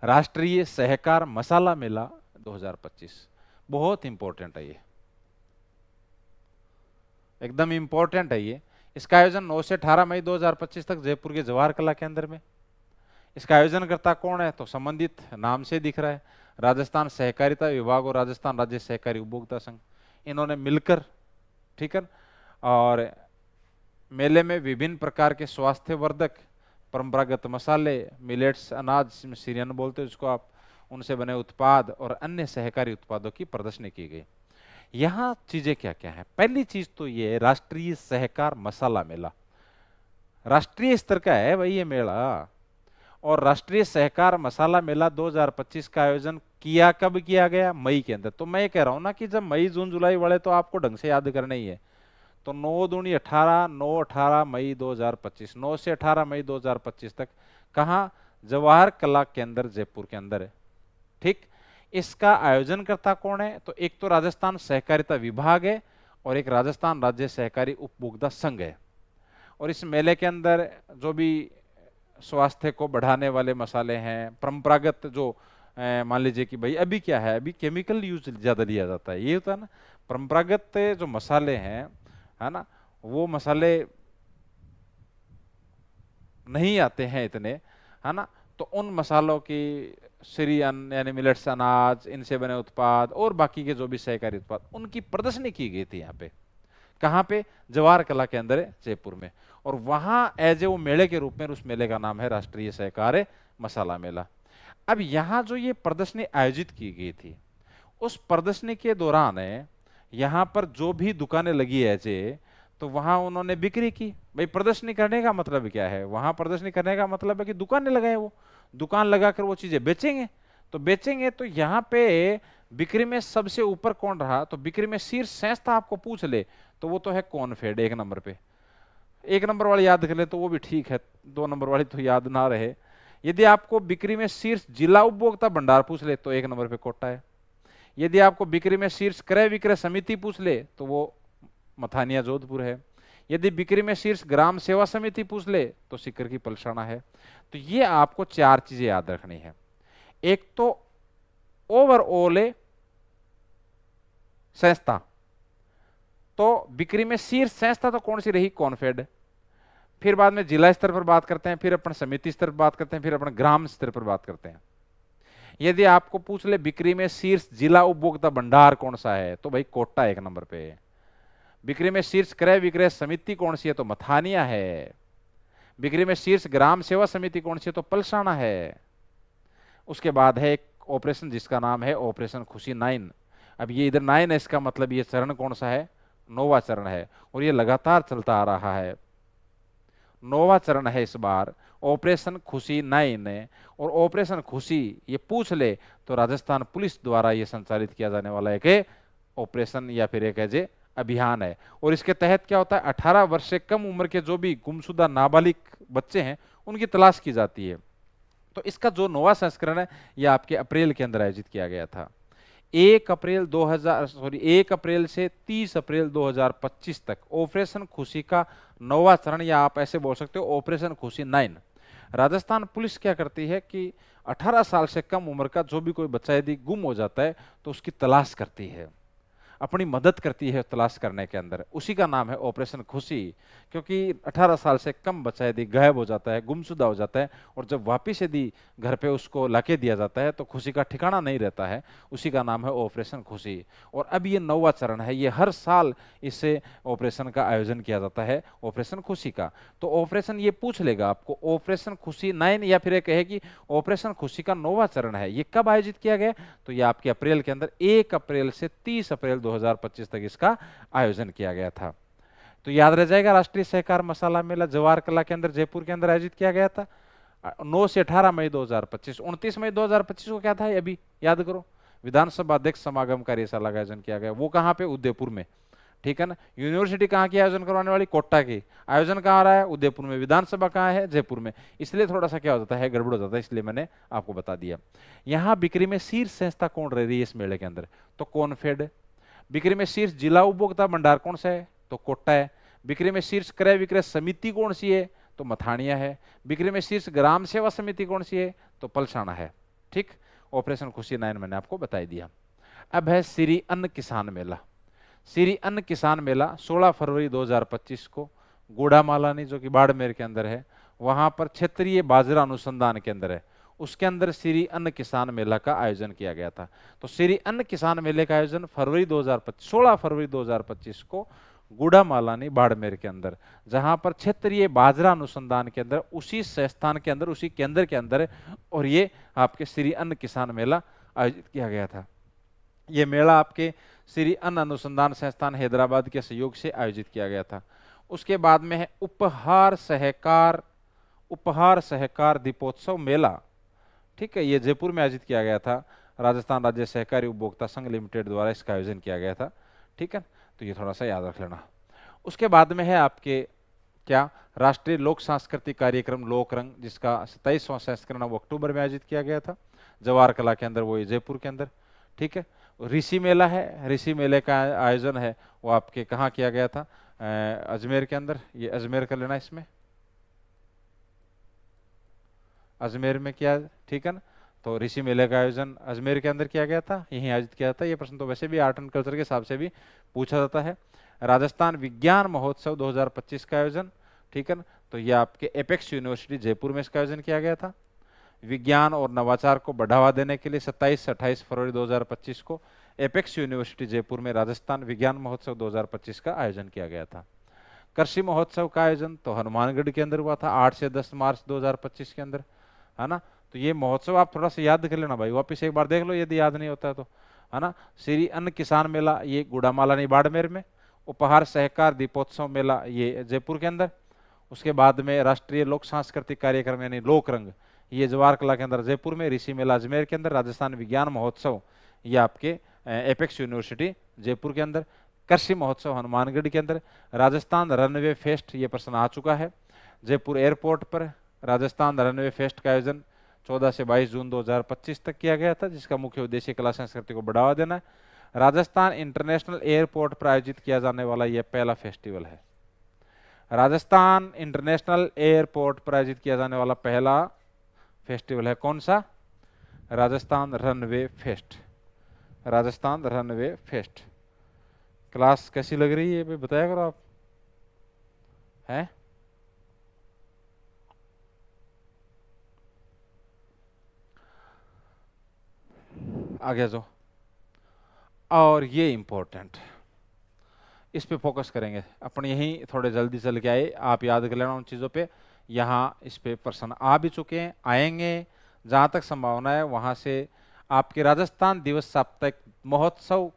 राष्ट्रीय सहकार मसाला मेला 2025 बहुत इंपॉर्टेंट है, ये एकदम इंपॉर्टेंट है ये। इसका आयोजन 9 से 18 मई 2025 तक जयपुर के जवाहर कला केंद्र में। इसका आयोजनकर्ता कौन है, तो संबंधित नाम से दिख रहा है, राजस्थान सहकारिता विभाग और राजस्थान राज्य सहकारी उपभोक्ता संघ, इन्होंने मिलकर, ठीक है। और मेले में विभिन्न प्रकार के स्वास्थ्यवर्धक, परंपरागत मसाले, मिलेट्स, अनाज, सीरियन बोलते हैं जिसको आप, उनसे बने उत्पाद और अन्य सहकारी उत्पादों की प्रदर्शनी की गई। यहाँ चीजें क्या क्या हैं, पहली चीज तो ये राष्ट्रीय सहकार मसाला मेला राष्ट्रीय स्तर का है भाई ये मेला। और राष्ट्रीय सहकार मसाला मेला 2025 का आयोजन किया कब किया गया, मई के अंदर। तो मैं ये कह रहा हूं ना कि जब मई जून जुलाई वाले तो आपको ढंग से याद करना ही है। तो 9 दूनी 18, 9-18 मई 2025, 9 से 18 मई 2025 तक कहाँ, जवाहर कला केंद्र जयपुर के अंदर है, ठीक। इसका आयोजनकर्ता कौन है, तो एक तो राजस्थान सहकारिता विभाग है और एक राजस्थान राज्य सहकारी उपभोक्ता संघ है। और इस मेले के अंदर जो भी स्वास्थ्य को बढ़ाने वाले मसाले हैं, परंपरागत जो मान लीजिए कि भाई अभी क्या है, अभी केमिकल यूज ज्यादा लिया जाता है, ये होता है ना, परंपरागत जो मसाले हैं, है ना, वो मसाले नहीं आते हैं इतने, है ना। तो उन मसालों की सीरियन यानी मिलेट्स, अनाज, इनसे बने उत्पाद और बाकी के जो भी सहकारी उत्पाद, उनकी प्रदर्शनी की गई थी यहाँ पे। कहाँ पे, जवाहर कला केंद्र जयपुर में। और वहां एज ए वो मेले के रूप में, उस मेले का नाम है राष्ट्रीय सहकार मसाला मेला। अब यहाँ जो ये प्रदर्शनी आयोजित की गई थी, उस प्रदर्शनी के दौरान यहाँ पर जो भी दुकानें लगी है जे, तो वहां उन्होंने बिक्री की। भाई प्रदर्शनी करने का मतलब क्या है, वहां प्रदर्शनी करने का मतलब है कि दुकानें लगाए, वो दुकान लगाकर वो चीजें बेचेंगे। तो बेचेंगे तो यहाँ पे बिक्री में सबसे ऊपर कौन रहा, तो बिक्री में शीर्ष संस्था आपको पूछ ले तो वो तो है कॉनफेड, 1 नंबर पे। 1 नंबर वाली याद कर ले तो वो भी ठीक है, 2 नंबर वाली तो याद ना रहे। यदि आपको बिक्री में शीर्ष जिला उपभोक्ता भंडार पूछ ले तो 1 नंबर पे कोटा है। यदि आपको बिक्री में शीर्ष क्रय विक्रय समिति पूछ ले तो वो मथानिया जोधपुर है। यदि बिक्री में शीर्ष ग्राम सेवा समिति पूछ ले तो सीकर की पलसाना है। तो ये आपको 4 चीजें याद रखनी है। एक तो ओवरऑल संस्था, तो बिक्री में शीर्ष संस्था तो कौन सी रही, कॉनफेड। फिर बाद में जिला स्तर पर बात करते हैं, फिर अपन समिति स्तर पर बात करते हैं, फिर अपन ग्राम स्तर पर बात करते हैं। यदि आपको पूछ ले बिक्री में शीर्ष जिला उपभोक्ता भंडार कौन सा है, तो भाई कोटा 1 नंबर पे है। बिक्री में शीर्ष क्रय विक्रय समिति कौन सी है, तो मथानिया है। बिक्री में शीर्ष ग्राम सेवा समिति कौन सी है, तो पलसाना है। उसके बाद है एक ऑपरेशन जिसका नाम है ऑपरेशन खुशी 9। अब ये इधर 9 है, इसका मतलब ये चरण कौन सा है, 9वां चरण है, और ये लगातार चलता आ रहा है। 9वां चरण है इस बार ऑपरेशन खुशी 9। और ऑपरेशन खुशी ये पूछ ले तो राजस्थान पुलिस द्वारा ये संचालित किया जाने वाला एक ऑपरेशन या फिर एक ऐसे अभियान है। और इसके तहत क्या होता है, 18 वर्ष से कम उम्र के जो भी गुमशुदा नाबालिग बच्चे हैं उनकी तलाश की जाती है। तो इसका जो 9वां संस्करण है यह आपके अप्रैल के अंदर आयोजित किया गया था। 1 अप्रैल से 30 अप्रैल 2025 तक ऑपरेशन खुशी का 9वां चरण, या आप ऐसे बोल सकते हो ऑपरेशन खुशी 9। राजस्थान पुलिस क्या करती है कि 18 साल से कम उम्र का जो भी कोई बच्चा यदि गुम हो जाता है तो उसकी तलाश करती है, अपनी मदद करती है तलाश करने के अंदर। उसी का नाम है ऑपरेशन खुशी, क्योंकि 18 साल से कम बच्चा यदि गायब हो जाता है, गुमशुदा हो जाता है, और जब वापिस यदि घर पे उसको लाके दिया जाता है तो खुशी का ठिकाना नहीं रहता है। उसी का नाम है ऑपरेशन खुशी। और अब ये 9वां चरण है, ये हर साल इससे ऑपरेशन का आयोजन किया जाता है, ऑपरेशन खुशी का। तो ऑपरेशन ये पूछ लेगा आपको, ऑपरेशन खुशी 9 या फिर कहे कि ऑपरेशन खुशी का 9वां चरण है, ये कब आयोजित किया गया, तो ये आपके अप्रैल के अंदर 1 अप्रैल से 30 अप्रैल 2025 तक इसका आयोजन किया गया था। तो याद रह जाएगा, राष्ट्रीय सहकार मसाला मेला जवाहर कला के अंदर जयपुर के अंदर आयोजित किया गया था 9 से 18 मई 2025। 29 मई 2025 को क्या था, अभी याद करो, विधानसभा अध्यक्ष समागम कार्यशाला का आयोजन किया गया। वो कहाँ पे, उदयपुर में। ठीक है ना। यूनिवर्सिटी कहाँ की आयोजन करवाने वाली, कोटा की। आयोजन कहाँ आ रहा है, उदयपुर में। विधानसभा कहाँ है, जयपुर में। इसलिए थोड़ा सा क्या हो जाता है, गड़बड़ हो जाता है, इसलिए मैंने आपको बता दिया। यहाँ बिक्री में शीर्ष संस्था कौन रह रही है इस मेले के अंदर, तो कॉनफेड। बिक्री में शीर्ष जिला उपभोक्ता भंडार कौन सा है, तो कोटा है। बिक्री में शीर्ष क्रय विक्रय समिति कौन सी है, तो मथानिया है। बिक्री में शीर्ष ग्राम सेवा समिति कौन सी है, तो पलसाना है। ठीक, ऑपरेशन खुशी 9 मैंने आपको बता दिया। अब है श्री अन्न किसान मेला। श्री अन्न किसान मेला 16 फरवरी 2025 को गुड़ामालानी, जो कि बाड़मेर के अंदर है, वहां पर क्षेत्रीय बाजरा अनुसंधान केंद्र है, उसके अंदर श्री अन्न किसान मेला का आयोजन किया गया था। तो श्री अन्न किसान मेले का आयोजन 16 फरवरी 2025 को गुड़ामालानी बाड़मेर के अंदर, जहां पर क्षेत्रीय बाजरा अनुसंधान केंद्र, उसी संस्थान के अंदर, उसी केंद्र के अंदर, और ये आपके श्री अन्न किसान मेला आयोजित किया गया था। ये मेला आपके श्री अन्न अनुसंधान संस्थान हैदराबाद के सहयोग से आयोजित किया गया था। उसके बाद में है उपहार सहकार दीपोत्सव मेला। ठीक है, ये जयपुर में आयोजित किया गया था। राजस्थान राज्य सहकारी उपभोक्ता संघ लिमिटेड द्वारा इसका आयोजन किया गया था। ठीक है, तो ये थोड़ा सा याद रख लेना। उसके बाद में है आपके क्या, राष्ट्रीय लोक सांस्कृतिक कार्यक्रम लोक रंग, जिसका 27वां संस्करण वो अक्टूबर में आयोजित किया गया था जवाहर कला के अंदर, वो जयपुर के अंदर। ठीक है, ऋषि मेला है। ऋषि मेले का आयोजन है वो आपके कहाँ किया गया था, अजमेर के अंदर। ये अजमेर कर लेना, इसमें अजमेर में किया। ठीक है ना, तो ऋषि मेले का आयोजन अजमेर के अंदर किया गया था, यहीं आयोजित किया था। ये प्रश्न तो वैसे भी आर्ट एंड कल्चर के हिसाब से भी पूछा जाता है। राजस्थान विज्ञान महोत्सव 2025 का आयोजन, ठीक है ना, तो ये आपके एपेक्स यूनिवर्सिटी जयपुर में इसका आयोजन किया गया था। विज्ञान और नवाचार को बढ़ावा देने के लिए 27 से 28 फरवरी 2025 को एपेक्स यूनिवर्सिटी जयपुर में राजस्थान विज्ञान महोत्सव 2025 का आयोजन किया गया था। कृषि महोत्सव का आयोजन तो हनुमानगढ़ के अंदर हुआ था 8 से 10 मार्च 2025 के अंदर, है ना। तो ये महोत्सव आप थोड़ा सा याद कर लेना भाई, वापिस एक बार देख लो यदि याद नहीं होता है तो, है ना। श्री अन्न किसान मेला ये गुड़ामालानी बाड़मेर में। उपहार सहकार दीपोत्सव मेला ये जयपुर के अंदर। उसके बाद में राष्ट्रीय लोक सांस्कृतिक कार्यक्रम यानी लोक रंग, ये जवाहर कला के अंदर जयपुर में। ऋषि मेला अजमेर के अंदर। राजस्थान विज्ञान महोत्सव ये आपके एपेक्स यूनिवर्सिटी जयपुर के अंदर। कृषि महोत्सव हनुमानगढ़ के अंदर। राजस्थान रनवे फेस्ट, ये प्रश्न आ चुका है, जयपुर एयरपोर्ट पर राजस्थान रनवे फेस्ट का आयोजन 14 से 22 जून 2025 तक किया गया था, जिसका मुख्य उद्देश्य कला संस्कृति को बढ़ावा देना है। राजस्थान इंटरनेशनल एयरपोर्ट पर आयोजित किया जाने वाला यह पहला फेस्टिवल है। राजस्थान इंटरनेशनल एयरपोर्ट पर आयोजित किया जाने वाला पहला फेस्टिवल है कौन सा, Rajasthan runway fest. Rajasthan runway fest. Class कैसी लग रही है बताया करो आप, हैं? आगे जो, और ये इंपॉर्टेंट, इस पे फोकस करेंगे अपन, यहीं थोड़े जल्दी चल के आए, आप याद कर लेना उन चीज़ों पे। यहाँ इस पे प्रश्न आ भी चुके हैं, आएंगे, जहाँ तक संभावना है वहाँ से। आपके राजस्थान दिवस साप्ताहिक महोत्सव,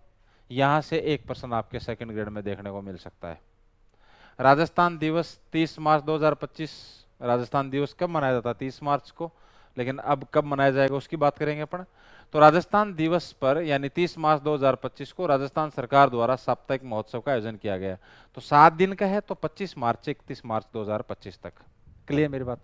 यहाँ से एक प्रश्न आपके सेकंड ग्रेड में देखने को मिल सकता है। राजस्थान दिवस 30 मार्च 2025, राजस्थान दिवस कब मनाया जाता है, 30 मार्च को, लेकिन अब कब मनाया जाएगा उसकी बात करेंगे अपन। तो राजस्थान दिवस पर यानी 30 मार्च 2025 को राजस्थान सरकार द्वारा साप्ताहिक महोत्सव का आयोजन किया गया। तो 7 दिन का है, तो 25 मार्च से 31 मार्च 2025 तक। क्लियर मेरी बात।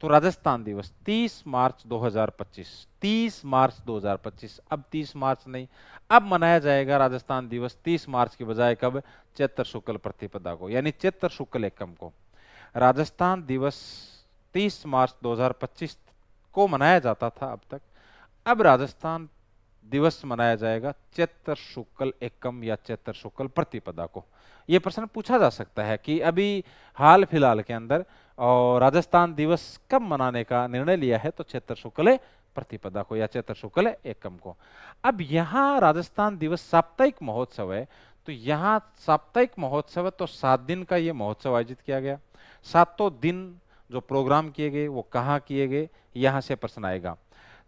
तो राजस्थान दिवस 30 मार्च 2025, 30 मार्च 2025, अब 30 मार्च नहीं, अब मनाया जाएगा राजस्थान दिवस 30 मार्च की बजाय कब, चैत्र शुक्ल प्रतिपदा को, यानी चैत्र शुक्ल एकम को। राजस्थान दिवस 30 मार्च 2025 को मनाया जाता था अब तक, अब राजस्थान दिवस मनाया जाएगा चैत्र शुक्ल एकम या चैत्र शुक्ल प्रतिपदा को। यह प्रश्न पूछा जा सकता है कि अभी हाल फिलहाल के अंदर और राजस्थान दिवस कब मनाने का निर्णय लिया है, तो चैत्र शुक्ल प्रतिपदा को या चैत्र शुक्ल एकम को। अब यहाँ राजस्थान दिवस साप्ताहिक महोत्सव है, तो यहाँ साप्ताहिक महोत्सव है तो 7 दिन का ये महोत्सव आयोजित किया गया। 7 दिन जो प्रोग्राम किए गए वो कहाँ किए गए, यहाँ से प्रश्न आएगा।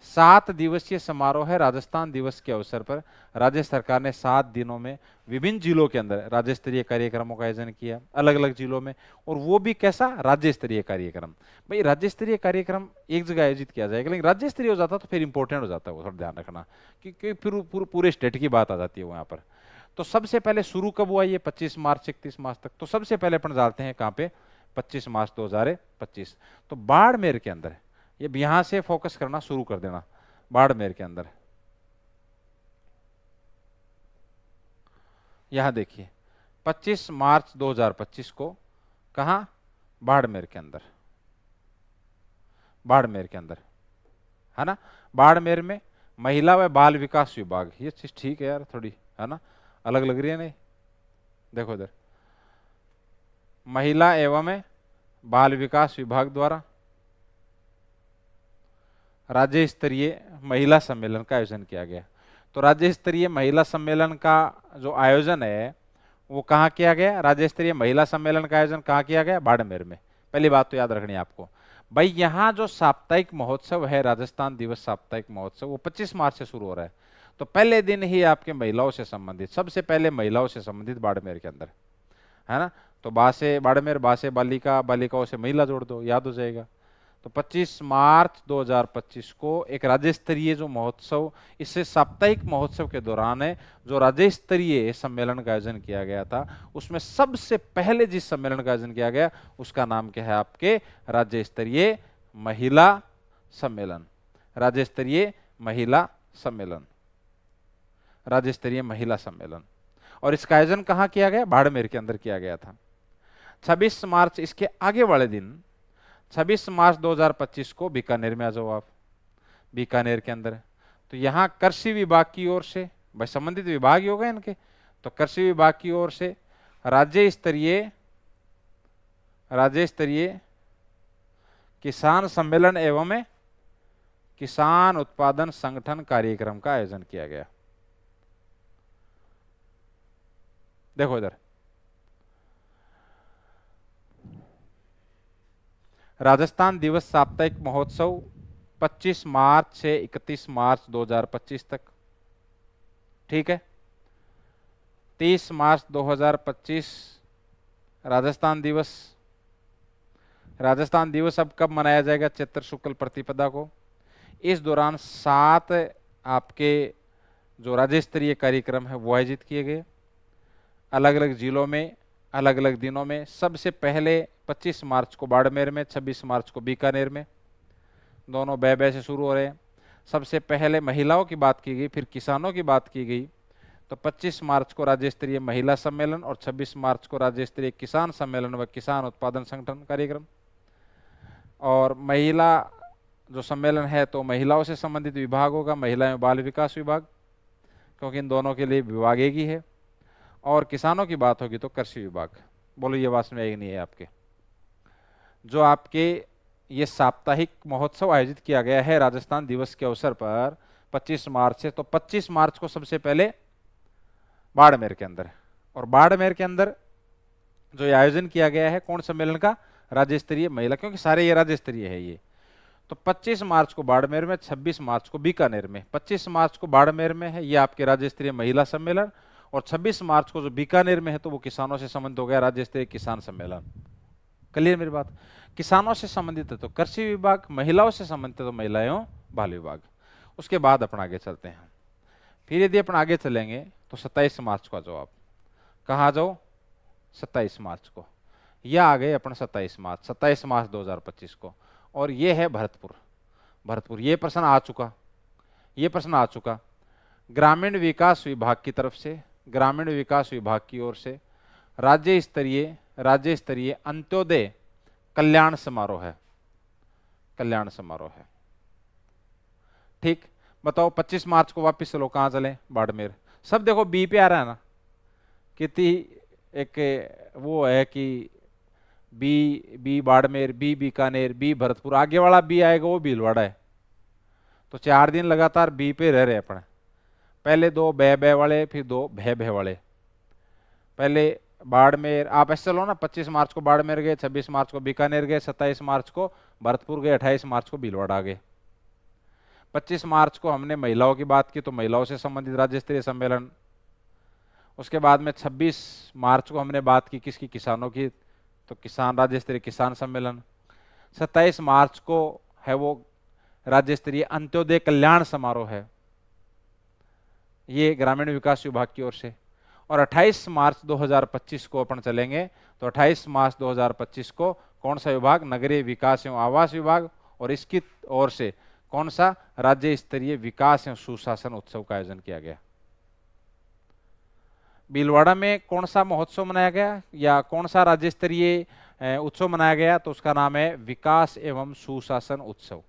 7 दिवसीय समारोह है राजस्थान दिवस के अवसर पर। राज्य सरकार ने 7 दिनों में विभिन्न जिलों के अंदर राज्य स्तरीय कार्यक्रमों का आयोजन किया, अलग अलग जिलों में, और वो भी कैसा, राज्य स्तरीय कार्यक्रम। भाई राज्य स्तरीय कार्यक्रम एक जगह आयोजित किया जाएगा, लेकिन राज्य स्तरीय हो जाता तो फिर इंपॉर्टेंट हो जाता है वो, थोड़ा ध्यान रखना, क्योंकि फिर पूरे स्टेट की बात आ जाती है वहाँ पर। तो सबसे पहले शुरू कब हुआ ये 25 मार्च से 31 मार्च तक, तो सबसे पहले अपन जाते हैं कहाँ पे 25 मार्च 2025। तो बाड़मेर के अंदर, ये यहां से फोकस करना शुरू कर देना, बाड़मेर के अंदर यहां देखिए 25 मार्च 2025 को कहां, बाड़मेर के अंदर, बाड़मेर के अंदर है ना। बाड़मेर में महिला व बाल विकास विभाग, ये चीज ठीक है यार थोड़ी, है ना, अलग लग रही है नहीं, देखो इधर महिला एवं बाल विकास विभाग द्वारा राज्य स्तरीय महिला सम्मेलन का आयोजन किया गया। तो राज्य स्तरीय महिला सम्मेलन का जो आयोजन है वो कहाँ किया गया, राज्य स्तरीय महिला सम्मेलन का आयोजन कहाँ किया गया, बाड़मेर में। पहली बात तो याद रखनी है आपको भाई, यहाँ जो साप्ताहिक महोत्सव है, राजस्थान दिवस साप्ताहिक महोत्सव, वो 25 मार्च से शुरू हो रहा है। तो पहले दिन ही आपके महिलाओं से संबंधित, सबसे पहले महिलाओं से संबंधित बाड़मेर के अंदर, है ना। तो बा से बाड़मेर, बा से बालिका, बालिकाओं से महिला जोड़ दो, याद हो जाएगा। तो 25 मार्च 2025 को एक राज्य स्तरीय जो महोत्सव, इससे साप्ताहिक महोत्सव के दौरान है जो राज्य स्तरीय सम्मेलन का आयोजन किया गया था, उसमें सबसे पहले जिस सम्मेलन का आयोजन किया गया उसका नाम क्या है आपके, राज्य स्तरीय महिला सम्मेलन, राज्य स्तरीय महिला सम्मेलन, राज्य स्तरीय महिला सम्मेलन। और इसका आयोजन कहाँ किया गया, बाड़मेर के अंदर किया गया था। 26 मार्च, इसके आगे वाले दिन 26 मार्च 2025 को बीकानेर में आ जाओ आप, बीकानेर के अंदर। तो यहाँ कृषि विभाग की ओर से, भाई संबंधित विभाग ही होगा इनके, तो कृषि विभाग की ओर से राज्य स्तरीय किसान सम्मेलन एवं किसान उत्पादन संगठन कार्यक्रम का आयोजन किया गया। देखो इधर राजस्थान दिवस साप्ताहिक महोत्सव 25 मार्च से 31 मार्च 2025 तक, ठीक है। 30 मार्च 2025 राजस्थान दिवस। राजस्थान दिवस अब कब मनाया जाएगा, चैत्र शुक्ल प्रतिपदा को। इस दौरान 7 आपके जो राज्य स्तरीय कार्यक्रम है वो आयोजित किए गए अलग अलग जिलों में, अलग अलग दिनों में। सबसे पहले 25 मार्च को बाड़मेर में, 26 मार्च को बीकानेर में, दोनों बै से शुरू हो रहे हैं। सबसे पहले महिलाओं की बात की गई, फिर किसानों की बात की गई। तो 25 मार्च को राज्य स्तरीय महिला सम्मेलन और 26 मार्च को राज्य स्तरीय किसान सम्मेलन व किसान उत्पादन संगठन कार्यक्रम। और महिला जो सम्मेलन है तो महिलाओं से संबंधित विभाग होगा, महिला एवं बाल विकास विभाग, क्योंकि इन दोनों के लिए विभाग एक ही है। और किसानों की बात होगी तो कृषि विभाग। बोलो ये बात में एक नहीं है आपके। जो आपके ये साप्ताहिक महोत्सव आयोजित किया गया है राजस्थान दिवस के अवसर पर 25 मार्च से, तो 25 मार्च को सबसे पहले बाड़मेर के अंदर, और बाड़मेर के अंदर जो ये आयोजन किया गया है कौन सम्मेलन का, राज्य स्तरीय महिला, क्योंकि सारे ये राज्य स्तरीय है ये। तो 25 मार्च को बाड़मेर में, 26 मार्च को बीकानेर में। 25 मार्च को बाड़मेर में है ये आपके राज्य स्तरीय महिला सम्मेलन, और 26 मार्च को जो बीकानेर में है तो वो किसानों से संबंधित हो गया राज्य स्तरीय किसान सम्मेलन। क्लियर मेरी बात। किसानों से संबंधित है तो कृषि विभाग, महिलाओं से संबंधित है तो महिला एवं बाल विभाग। उसके बाद अपन आगे चलते हैं। फिर यदि अपन आगे चलेंगे तो 27 मार्च को आ जाओ आप। कहाँ आ जाओ, 27 मार्च को। यह आ गए अपन 27 मार्च 2025 को। और ये है भरतपुर। ये प्रश्न आ चुका, ग्रामीण विकास विभाग की तरफ से, ग्रामीण विकास विभाग की ओर से राज्य स्तरीय अंत्योदय कल्याण समारोह है, ठीक। बताओ 25 मार्च को वापिस चलो, कहाँ चले, बाड़मेर। सब देखो बी पे आ रहा है ना, कितनी एक वो है कि B Barmer, B Bikaner, B Bharatpur, आगे वाला बी आएगा वो भीलवाड़ा है। तो 4 दिन लगातार बी पे रह रहे अपने। पहले 2 बै वाले, फिर 2 भै वाले। पहले बाड़मेर, आप ऐसे चलो ना, 25 मार्च को बाड़मेर गए, 26 मार्च को बीकानेर गए, 27 मार्च को भरतपुर गए, 28 मार्च को भीलवाड़ा गए। 25 मार्च को हमने महिलाओं की बात की तो महिलाओं से संबंधित राज्य स्तरीय सम्मेलन। उसके बाद में 26 मार्च को हमने बात की किसकी, किसानों की, तो किसान राज्य स्तरीय किसान सम्मेलन। 27 मार्च को है वो राज्य स्तरीय अंत्योदय कल्याण समारोह है, ये ग्रामीण विकास विभाग की ओर से। और 28 मार्च 2025 को अपन चलेंगे तो 28 मार्च 2025 को कौन सा विभाग, नगरीय विकास एवं आवास विभाग, और इसकी ओर से कौन सा राज्य स्तरीय विकास एवं सुशासन उत्सव का आयोजन किया गया। भीलवाड़ा में कौन सा महोत्सव मनाया गया या कौन सा राज्य स्तरीय उत्सव मनाया गया, तो उसका नाम है विकास एवं सुशासन उत्सव।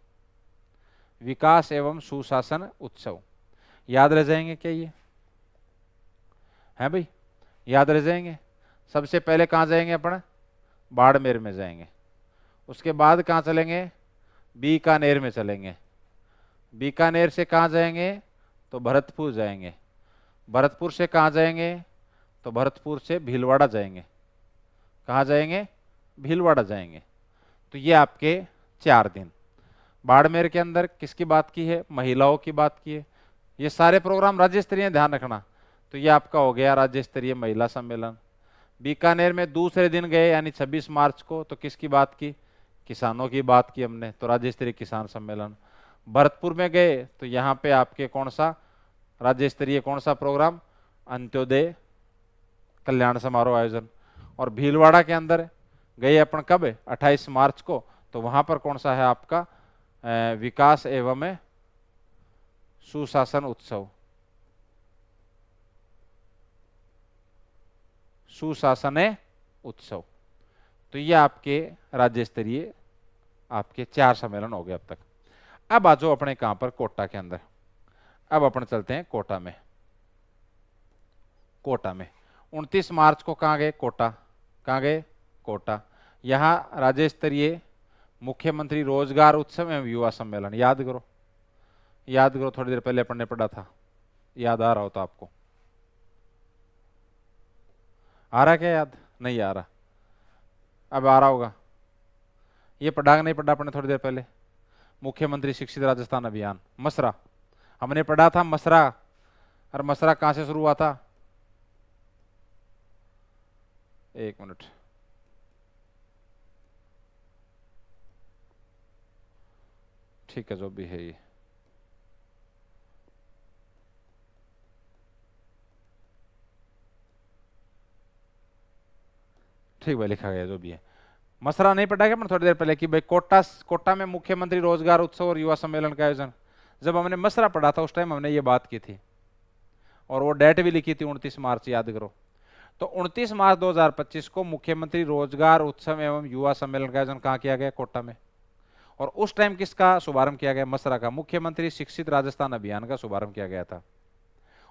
विकास एवं सुशासन उत्सव याद रह जाएंगे क्या ये है भाई, याद रह जाएंगे। सबसे पहले कहाँ जाएंगे अपन, बाड़मेर में जाएंगे, उसके बाद कहाँ चलेंगे, बीकानेर में चलेंगे, बीकानेर से कहाँ जाएंगे तो भरतपुर जाएंगे, भरतपुर से कहाँ जाएंगे तो भरतपुर से भीलवाड़ा जाएंगे, कहाँ जाएंगे भीलवाड़ा जाएंगे। तो ये आपके 4 दिन। बाड़मेर के अंदर किसकी बात की है, महिलाओं की बात की है। ये सारे प्रोग्राम राज्य स्तरीय, ध्यान रखना। तो ये आपका हो गया राज्य स्तरीय महिला सम्मेलन। बीकानेर में दूसरे दिन गए यानी 26 मार्च को, तो किसकी बात की, किसानों की बात की हमने, तो राज्य स्तरीय किसान सम्मेलन। भरतपुर में गए तो यहाँ पे आपके कौन सा राज्य स्तरीय कौन सा प्रोग्राम, अंत्योदय कल्याण समारोह आयोजन। और भीलवाड़ा के अंदर गए अपन कब, 28 मार्च को, तो वहां पर कौन सा है आपका विकास एवं सुशासन उत्सव, सुशासन उत्सव। तो ये आपके राज्य स्तरीय आपके 4 सम्मेलन हो गए अब तक। अब आ जाओ अपने कहां पर, कोटा के अंदर। अब अपन चलते हैं कोटा में। कोटा में 29 मार्च को कहां गए, कोटा, कहां गए कोटा। यहां राज्य स्तरीय मुख्यमंत्री रोजगार उत्सव एवं युवा सम्मेलन, याद करो, याद करो, थोड़ी देर पहले अपन ने पढ़ा था, याद आ रहा हो तो आपको, आ रहा क्या याद, नहीं आ रहा, अब आ रहा होगा। ये पढ़ा नहीं पढ़ा अपने थोड़ी देर पहले, मुख्यमंत्री शिक्षित राजस्थान अभियान, मसरा हमने पढ़ा था, मसरा। और मसरा कहां से शुरू हुआ था, एक मिनट, ठीक है जो भी है ये, ठीक है लिखा गया जो भी है। मसरा नहीं पढ़ा क्या मैंने थोड़ी देर पहले कि भाई कोटा में मुख्यमंत्री रोजगार उत्सव और युवा सम्मेलन का आयोजन। जब हमने मसरा पढ़ा था उस टाइम हमने ये बात की थी और वो डेट भी लिखी थी 29 मार्च, याद करो। तो 29 मार्च 2025 को मुख्यमंत्री रोजगार उत्सव एवं युवा सम्मेलन का आयोजन कहाँ किया गया, कोटा में। और उस टाइम किसका शुभारंभ किया गया, मसरा का, मुख्यमंत्री शिक्षित राजस्थान अभियान का शुभारंभ किया गया था।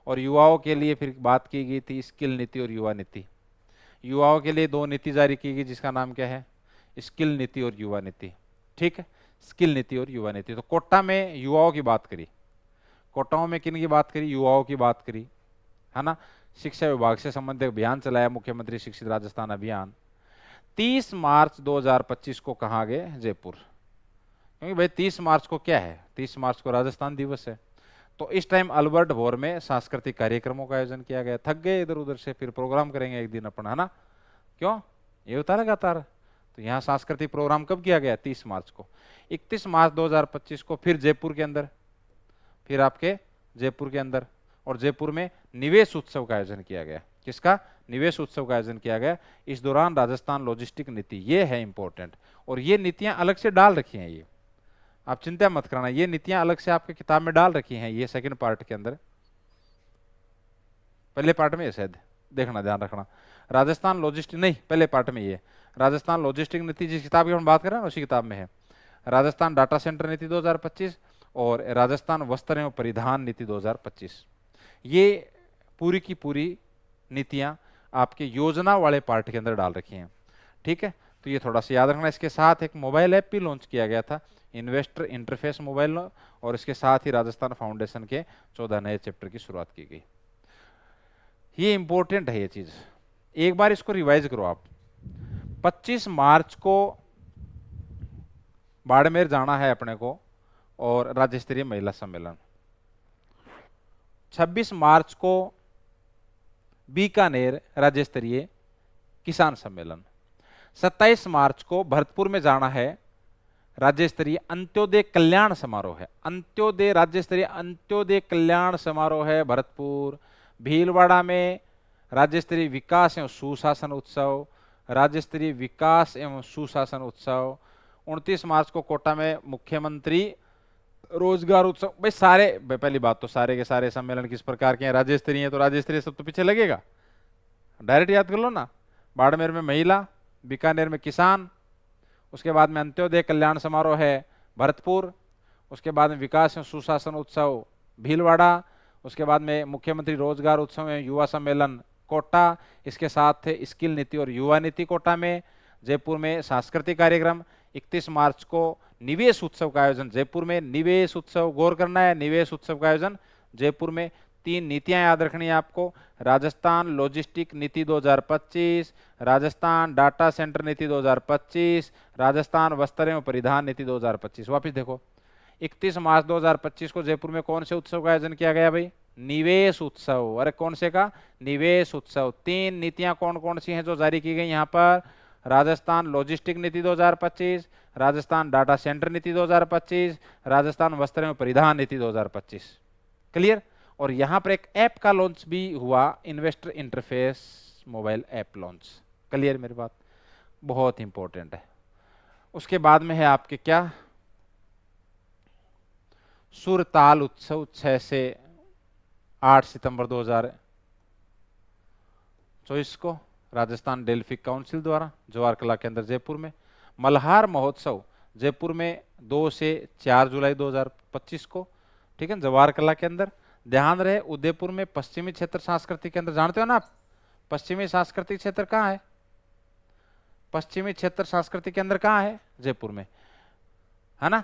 और युवाओं के लिए फिर बात की गई थी स्किल नीति और युवा नीति। युवाओं के लिए 2 नीति जारी की गई जिसका नाम क्या है, स्किल नीति और युवा नीति। ठीक है, स्किल नीति और युवा नीति। तो कोटा में युवाओं की बात करी, कोटाओं में किन की बात करी, युवाओं की बात करी, है ना। शिक्षा विभाग से संबंधित अभियान चलाया मुख्यमंत्री शिक्षित राजस्थान अभियान। 30 मार्च 2025 को कहाँ गए, जयपुर, क्योंकि भाई 30 मार्च को क्या है, 30 मार्च को राजस्थान दिवस है। तो इस टाइम अल्बर्ट हॉल में सांस्कृतिक कार्यक्रमों का आयोजन किया गया। थक गए इधर उधर से, फिर प्रोग्राम करेंगे एक दिन अपन, है ना, क्यों, ये होता लगातार। तो यहाँ सांस्कृतिक प्रोग्राम कब किया गया, 30 मार्च को। 31 मार्च 2025 को फिर जयपुर के अंदर, फिर आपके जयपुर के अंदर, और जयपुर में निवेश उत्सव का आयोजन किया गया। किसका, निवेश उत्सव का आयोजन किया गया। इस दौरान राजस्थान लॉजिस्टिक नीति, ये है इंपॉर्टेंट, और ये नीतियां अलग से डाल रखी हैं, ये आप चिंता मत करना, ये नीतियां अलग से आपके किताब में डाल रखी हैं, ये सेकंड पार्ट के अंदर। पहले पार्ट में ये शायद देखना, ध्यान रखना, राजस्थान लॉजिस्टिक नहीं, पहले पार्ट में ये राजस्थान लॉजिस्टिक नीति जिस किताब की हम बात कर रहे हैं उसी किताब में है। राजस्थान डाटा सेंटर नीति 2025 और राजस्थान वस्त्र एवं परिधान नीति 2025, ये पूरी की पूरी नीतियां आपके योजना वाले पार्ट के अंदर डाल रखी हैं। ठीक है, तो ये थोड़ा सा याद रखना। इसके साथ एक मोबाइल ऐप भी लॉन्च किया गया था, इन्वेस्टर इंटरफेस मोबाइल, और इसके साथ ही राजस्थान फाउंडेशन के 14 नए चैप्टर की शुरुआत की गई। ये इंपॉर्टेंट है ये चीज, एक बार इसको रिवाइज करो आप। 25 मार्च को बाड़मेर जाना है अपने को और राज्य स्तरीय महिला सम्मेलन। 26 मार्च को बीकानेर राज्य स्तरीय किसान सम्मेलन। 27 मार्च को भरतपुर में जाना है, राज्य स्तरीय अंत्योदय कल्याण समारोह है, अंत्योदय राज्य स्तरीय अंत्योदय कल्याण समारोह है भरतपुर। भीलवाड़ा में राज्य स्तरीय विकास एवं सुशासन उत्सव, राज्य स्तरीय विकास एवं सुशासन उत्सव। 29 मार्च को कोटा में मुख्यमंत्री रोजगार उत्सव। भाई सारे, पहली बात तो सारे के सारे सम्मेलन किस प्रकार के हैं, राज्य स्तरीय है, तो राज्य स्तरीय सब तो पीछे लगेगा, डायरेक्ट याद कर लो ना। बाड़मेर में महिला, बीकानेर में किसान, उसके बाद में अंत्योदय कल्याण समारोह है भरतपुर, उसके बाद में विकास एवं सुशासन उत्सव भीलवाड़ा, उसके बाद में मुख्यमंत्री रोजगार उत्सव एवं युवा सम्मेलन कोटा, इसके साथ थे स्किल नीति और युवा नीति कोटा में। जयपुर में सांस्कृतिक कार्यक्रम। 31 मार्च को निवेश उत्सव का आयोजन जयपुर में, निवेश उत्सव, गौर करना है, निवेश उत्सव का आयोजन जयपुर में। 3 नीतियां याद रखनी है आपको, राजस्थान लॉजिस्टिक नीति 2025, राजस्थान डाटा सेंटर नीति 2025, राजस्थान वस्त्र एवं परिधान नीति 2025। वापिस देखो, 31 मार्च 2025 को जयपुर में कौन से उत्सव का आयोजन किया गया भाई, निवेश उत्सव। अरे कौन से का, निवेश उत्सव। 3 नीतियां कौन कौन सी हैं जो जारी की गई यहाँ पर, राजस्थान लॉजिस्टिक नीति 2025, राजस्थान डाटा सेंटर नीति 2025, राजस्थान वस्त्र एवं परिधान नीति 2025। क्लियर। और यहाँ पर एक ऐप का लॉन्च भी हुआ, investor interface mobile app launch. Clear मेरी बात, बहुत इंपॉर्टेंट है। उसके बाद में है आपके क्या, सुरताल उत्सव 6 से 8 सितंबर 2024 को राजस्थान डेल्फिक काउंसिल द्वारा जवाहर कला केंद्र जयपुर में। मल्हार महोत्सव जयपुर में 2 से 4 जुलाई 2025 को, ठीक है, जवाहर कला केंद्र। ध्यान रहे उदयपुर में पश्चिमी क्षेत्र सांस्कृतिक केंद्र, जानते हो ना आप पश्चिमी सांस्कृतिक क्षेत्र कहाँ है, पश्चिमी क्षेत्र सांस्कृतिक केंद्र कहाँ है, जयपुर में, है ना।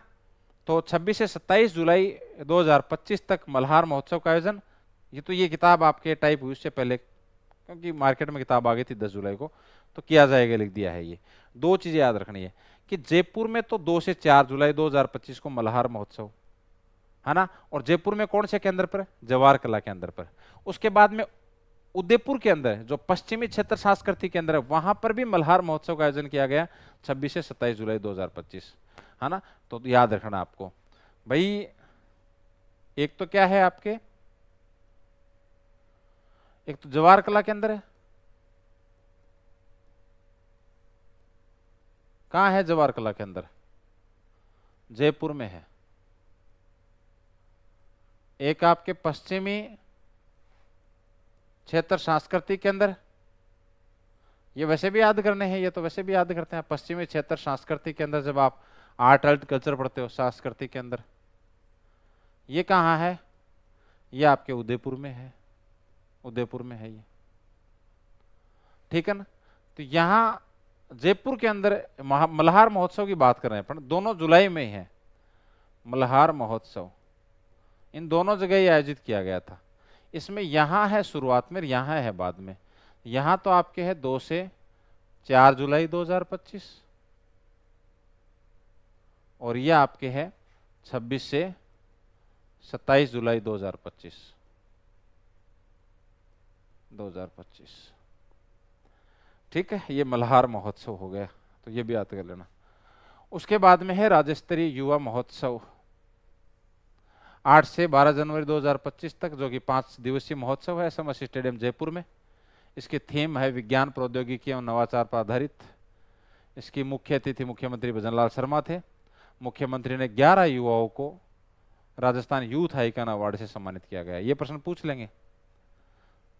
तो 26 से 27 जुलाई 2025 तक मल्हार महोत्सव का आयोजन। ये किताब आपके टाइप हुई उससे पहले, क्योंकि मार्केट में किताब आ गई थी 10 जुलाई को, तो किया जाएगा, लिख दिया है। ये 2 चीजें याद रखनी है कि जयपुर में तो 2 से 4 जुलाई 2025 को मल्हार महोत्सव, है ना। और जयपुर में कौन से केंद्र पर, जवाहर कला केंद्र पर। उसके बाद में उदयपुर के अंदर जो पश्चिमी क्षेत्र सांस्कृतिक केंद्र है, वहां पर भी मल्हार महोत्सव का आयोजन किया गया 26 से 27 जुलाई 2025, है ना। तो याद रखना आपको भाई, एक तो क्या है आपके, एक तो जवाहर कला केंद्र है, कहां है जवाहर कला केंद्र, जयपुर में है। एक आपके पश्चिमी क्षेत्र सांस्कृतिक केंद्र, ये वैसे भी याद करने हैं, ये तो वैसे भी याद करते हैं। पश्चिमी क्षेत्र सांस्कृतिक केंद्र, जब आप आर्ट कल्चर पढ़ते हो, सांस्कृतिक केंद्र, ये कहाँ है, ये आपके उदयपुर में है, उदयपुर में है ये, ठीक है ना। तो यहाँ जयपुर के अंदर मल्हार महोत्सव की बात कर रहे हैं, पर दोनों जुलाई में ही है मल्हार महोत्सव, इन दोनों जगह ही आयोजित किया गया था। इसमें यहाँ है शुरुआत में, यहाँ है बाद में। यहाँ तो आपके है 2 से 4 जुलाई 2025, और ये आपके है 26 से 27 जुलाई 2025। ठीक है, ये मल्हार महोत्सव हो गया, तो ये भी याद कर लेना। उसके बाद में है राज्य स्तरीय युवा महोत्सव 8 से 12 जनवरी 2025 तक, जो कि 5 दिवसीय महोत्सव है समर स्टेडियम जयपुर में। इसकी थीम है विज्ञान प्रौद्योगिकी एवं नवाचार पर आधारित। इसकी मुख्य अतिथि मुख्यमंत्री भजनलाल शर्मा थे। मुख्यमंत्री ने 11 युवाओं को राजस्थान यूथ आइकन अवार्ड से सम्मानित किया गया। ये प्रश्न पूछ लेंगे,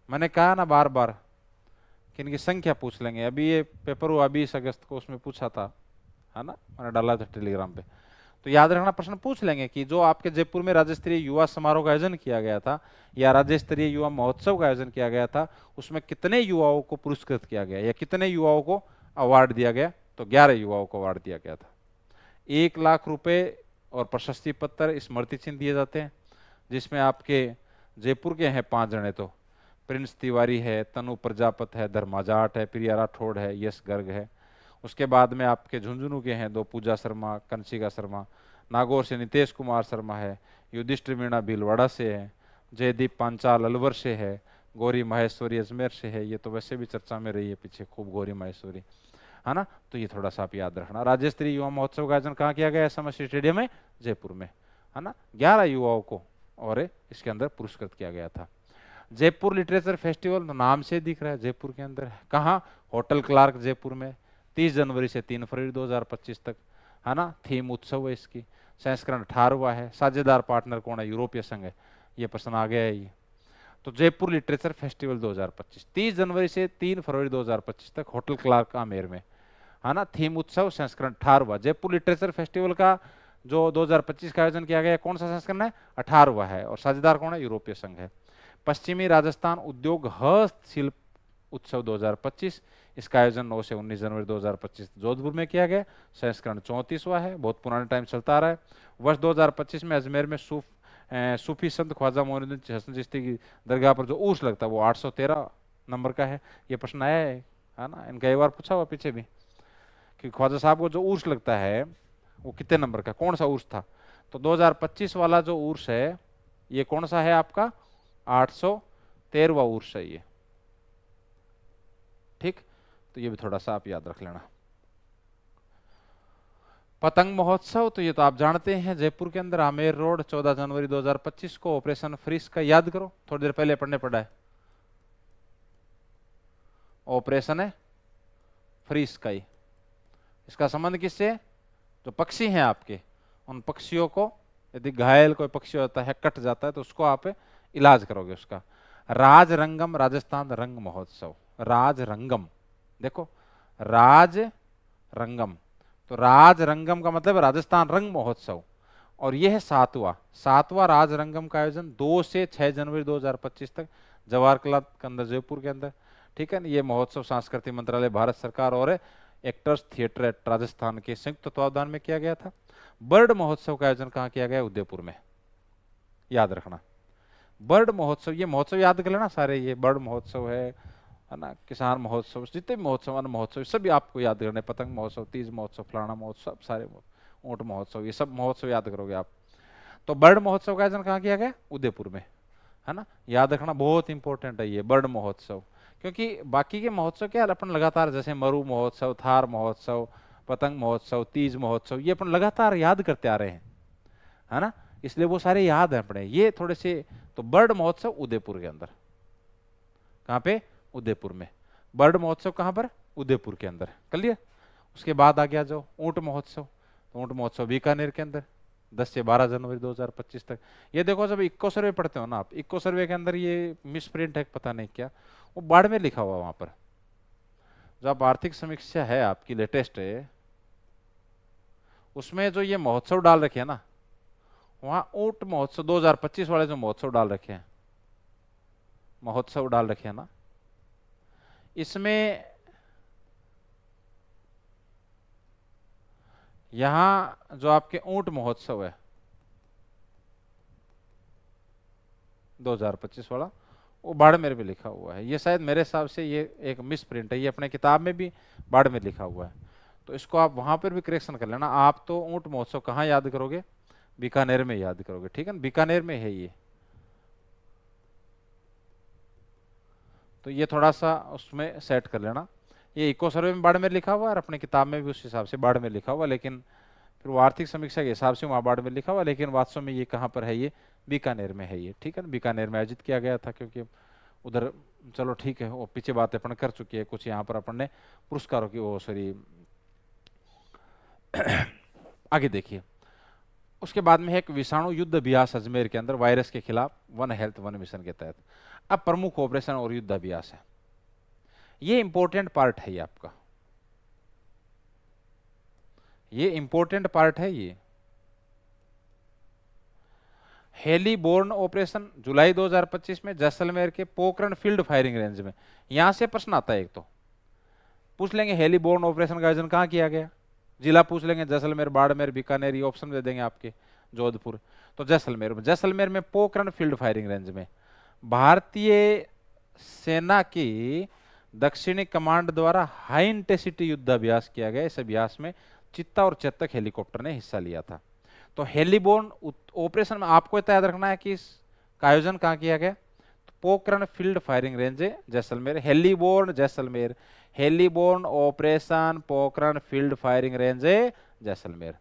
मैंने कहा ना बार बार कि इनकी संख्या पूछ लेंगे। अभी ये पेपर हुआ 20 अगस्त को, उसमें पूछा था, है ना, मैंने डाला था टेलीग्राम पे। तो याद रखना, प्रश्न पूछ लेंगे कि जो आपके जयपुर में राज्य स्तरीय युवा समारोह का आयोजन किया गया था या राज्य स्तरीय युवा महोत्सव का आयोजन किया गया था, उसमें कितने युवाओं को पुरस्कृत किया गया या कितने युवाओं को अवार्ड दिया गया। तो 11 युवाओं को अवार्ड दिया गया था। 1 लाख रुपए और प्रशस्ति पत्र, स्मृति चिन्ह दिए जाते हैं, जिसमें आपके जयपुर के हैं 5 जने, तो प्रिंस तिवारी है, तनु प्रजापत है, धर्मा जाट है, प्रिया राठौड़ है, यश गर्ग है। उसके बाद में आपके झुंझुनू के हैं 2 पूजा शर्मा, कंशिका शर्मा। नागौर से नितेश कुमार शर्मा है, युधिष्ठिर मीणा भीलवाड़ा से है, जयदीप पांचाल अलवर से है, गौरी माहेश्वरी अजमेर से है। ये तो वैसे भी चर्चा में रही है पीछे खूब, गौरी माहेश्वरी, है ना। तो ये थोड़ा सा आप याद रखना। राज्य स्तरीय युवा महोत्सव का आयोजन कहाँ किया गया है, समर स्टेडियम में जयपुर में, है ना। 11 युवाओं को और इसके अंदर पुरस्कृत किया गया था। जयपुर लिटरेचर फेस्टिवल तो नाम से दिख रहा है जयपुर के अंदर है। कहाँ? होटल क्लार्क जयपुर में, 30 जनवरी से 3 फरवरी 2025 तक, है ना। थीम उत्सव है इसकी, संस्करण 18वां है। साझेदार पार्टनर कौन है? यूरोपीय संघ है। ये प्रश्न आ गया है ये। तो जयपुर लिटरेचर फेस्टिवल 2025 30 जनवरी से 3 फरवरी 2025 तक होटल क्लार्क आमेर में, है ना। थीम उत्सव, संस्करण 18वां। जयपुर लिटरेचर फेस्टिवल का जो 2025 का आयोजन किया गया, कौन सा संस्करण है? 18वां है। और साझेदार कौन है? यूरोपीय संघ है। पश्चिमी राजस्थान उद्योग हस्तशिल्प उत्सव 2025, इसका आयोजन 9 से 19 जनवरी 2025 जोधपुर में किया गया। संस्करण 34वां है, बहुत पुराने टाइम चलता आ रहा है। वर्ष 2025 में अजमेर में सूफी संत ख्वाजा मोइनुद्दीन हसन चिश्ती की दरगाह पर जो उर्स लगता है वो 813 नंबर का है। ये प्रश्न आया है ना। इनका एक बार पूछा हुआ पीछे भी कि ख्वाजा साहब को जो उर्स लगता है वो कितने नंबर का, कौन सा उर्स था? तो 2025 वाला जो उर्स है ये कौन सा है आपका? 813वां उर्स है ये। ठीक, तो ये भी थोड़ा सा आप याद रख लेना। पतंग महोत्सव तो ये तो आप जानते हैं, जयपुर के अंदर आमेर रोड 14 जनवरी 2025 को। ऑपरेशन फ्रीज का याद करो, थोड़ी देर पहले पढ़ने पड़ा है। ऑपरेशन है फ्रीज का ही। इसका संबंध किससे? जो पक्षी हैं आपके, उन पक्षियों को, यदि घायल कोई पक्षी होता है, कट जाता है, तो उसको आप इलाज करोगे उसका। राज रंगम राजस्थान रंग महोत्सव, राज रंगम, देखो राज रंगम, तो राज रंगम का मतलब राजस्थान रंग महोत्सव। और यह है 7वां राज रंगम का आयोजन 2 से 6 जनवरी 2025 तक जवाहर क्लब के अंदर, जयपुर के अंदर। ठीक है ना। ये महोत्सव सांस्कृतिक मंत्रालय, भारत सरकार और एक्टर्स थिएटर एट राजस्थान के संयुक्त तत्वावधान में किया गया था। बर्ड महोत्सव का आयोजन कहाँ किया गया? उदयपुर में, याद रखना। बर्ड महोत्सव, ये महोत्सव याद कर लेना सारे, ये बर्ड महोत्सव है ना, किसान महोत्सव, जितने भी महोत्सव, अन्न महोत्सव, सभी आपको याद करने। पतंग महोत्सव, तीज महोत्सव, फलाना महोत्सव, सारे ऊंट महोत्सव, ये सब महोत्सव याद करोगे आप। तो बर्ड महोत्सव का आयोजन कहाँ किया गया? उदयपुर में, है ना। याद रखना, बहुत इंपॉर्टेंट है ये बर्ड महोत्सव, क्योंकि बाकी के महोत्सव क्या अपन लगातार, जैसे मरु महोत्सव, थार महोत्सव, पतंग महोत्सव, तीज महोत्सव, ये अपन लगातार याद करते आ रहे हैं, है ना। इसलिए वो सारे याद है अपने, ये थोड़े से। तो बर्ड महोत्सव उदयपुर के अंदर, कहाँ पे? उदयपुर में। बर्ड महोत्सव कहाँ पर? उदयपुर के अंदर, क्लियर। उसके बाद आ गया जो ऊंट महोत्सव, तो ऊंट महोत्सव बीकानेर के अंदर 10 से 12 जनवरी 2025 तक। ये देखो, जब इक्को सर्वे पढ़ते हो ना आप, इक्को सर्वे के अंदर ये मिस प्रिंट है, पता नहीं क्या, वो बाड़मेर लिखा हुआ वहां पर। जो आप आर्थिक समीक्षा है आपकी लेटेस्ट है, उसमें जो ये महोत्सव डाल रखे हैं ना, वहां ऊंट महोत्सव 2025 वाले जो महोत्सव डाल रखे हैं, महोत्सव डाल रखे हैं ना, इसमें यहां जो आपके ऊंट महोत्सव है 2025 वाला, वो बाड़मेर में लिखा हुआ है। ये शायद मेरे हिसाब से ये एक मिस प्रिंट है, ये अपने किताब में भी बाड़मेर लिखा हुआ है, तो इसको आप वहां पर भी करेक्शन कर लेना। आप तो ऊंट महोत्सव कहाँ याद करोगे? बीकानेर में याद करोगे, ठीक है ना। बीकानेर में है ये, तो ये थोड़ा सा उसमें सेट कर लेना। ये इको सर्वे में बाड़मेर लिखा हुआ है और अपने किताब में भी उस हिसाब से बाड़मेर लिखा हुआ, लेकिन फिर वो आर्थिक समीक्षा के हिसाब से वहाँ बाड़मेर लिखा हुआ, लेकिन वास्तव में ये कहाँ पर है? ये बीकानेर में है ये, ठीक है ना। बीकानेर में आयोजित किया गया था, क्योंकि उधर, चलो ठीक है, वो पीछे बातें अपन कर चुकी है कुछ, यहाँ पर अपन ने पुरस्कारों की वो सॉरी आगे देखिए। उसके बाद में है एक विषाणु युद्ध अभ्यास अजमेर के अंदर वायरस के खिलाफ, वन हेल्थ वन मिशन के तहत। अब प्रमुख ऑपरेशन और युद्ध अभ्यास है, ये इंपॉर्टेंट पार्ट है, ये आपका ये इंपॉर्टेंट पार्ट है। ये हेलीबोर्न ऑपरेशन जुलाई 2025 में जैसलमेर के पोखरण फील्ड फायरिंग रेंज में। यहां से प्रश्न आता है, एक तो पूछ लेंगे हेलीबोर्न ऑपरेशन का आयोजन कहां किया गया, जिला पूछ लेंगे, जैसलमेर, बाड़मेर, बीकानेर, ये ऑप्शन दे देंगे आपके, जोधपुर। तो जैसलमेर में पोखरण फील्ड फायरिंग रेंज में भारतीय सेना की दक्षिणी कमांड द्वारा हाई इंटेंसिटी युद्ध अभ्यास किया गया। इस अभ्यास में चित्ता और चेतक हेलीकॉप्टर ने हिस्सा लिया था। तो हेलीबोर्न ऑपरेशन में आपको इतना याद रखना है कि इसका आयोजन कहाँ किया गया? तो Pokhran field firing range Jaisalmer. Heliborne Jaisalmer, heliborne operation Pokhran field firing range Jaisalmer.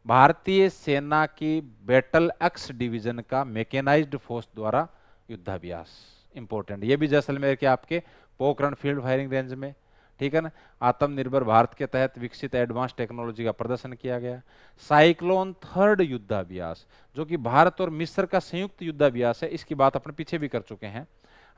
भारतीय सेना की बैटल एक्स डिवीजन का मैकेनाइज्ड फोर्स द्वारा युद्धाभ्यास, इंपॉर्टेंट, ये भी जैसलमेर के आपके पोखरण फील्ड फायरिंग रेंज में, ठीक है ना। आत्मनिर्भर भारत के तहत विकसित एडवांस टेक्नोलॉजी का प्रदर्शन किया गया। साइक्लोन थर्ड युद्धाभ्यास, जो कि भारत और मिस्र का संयुक्त युद्धाभ्यास है, इसकी बात अपने पीछे भी कर चुके हैं,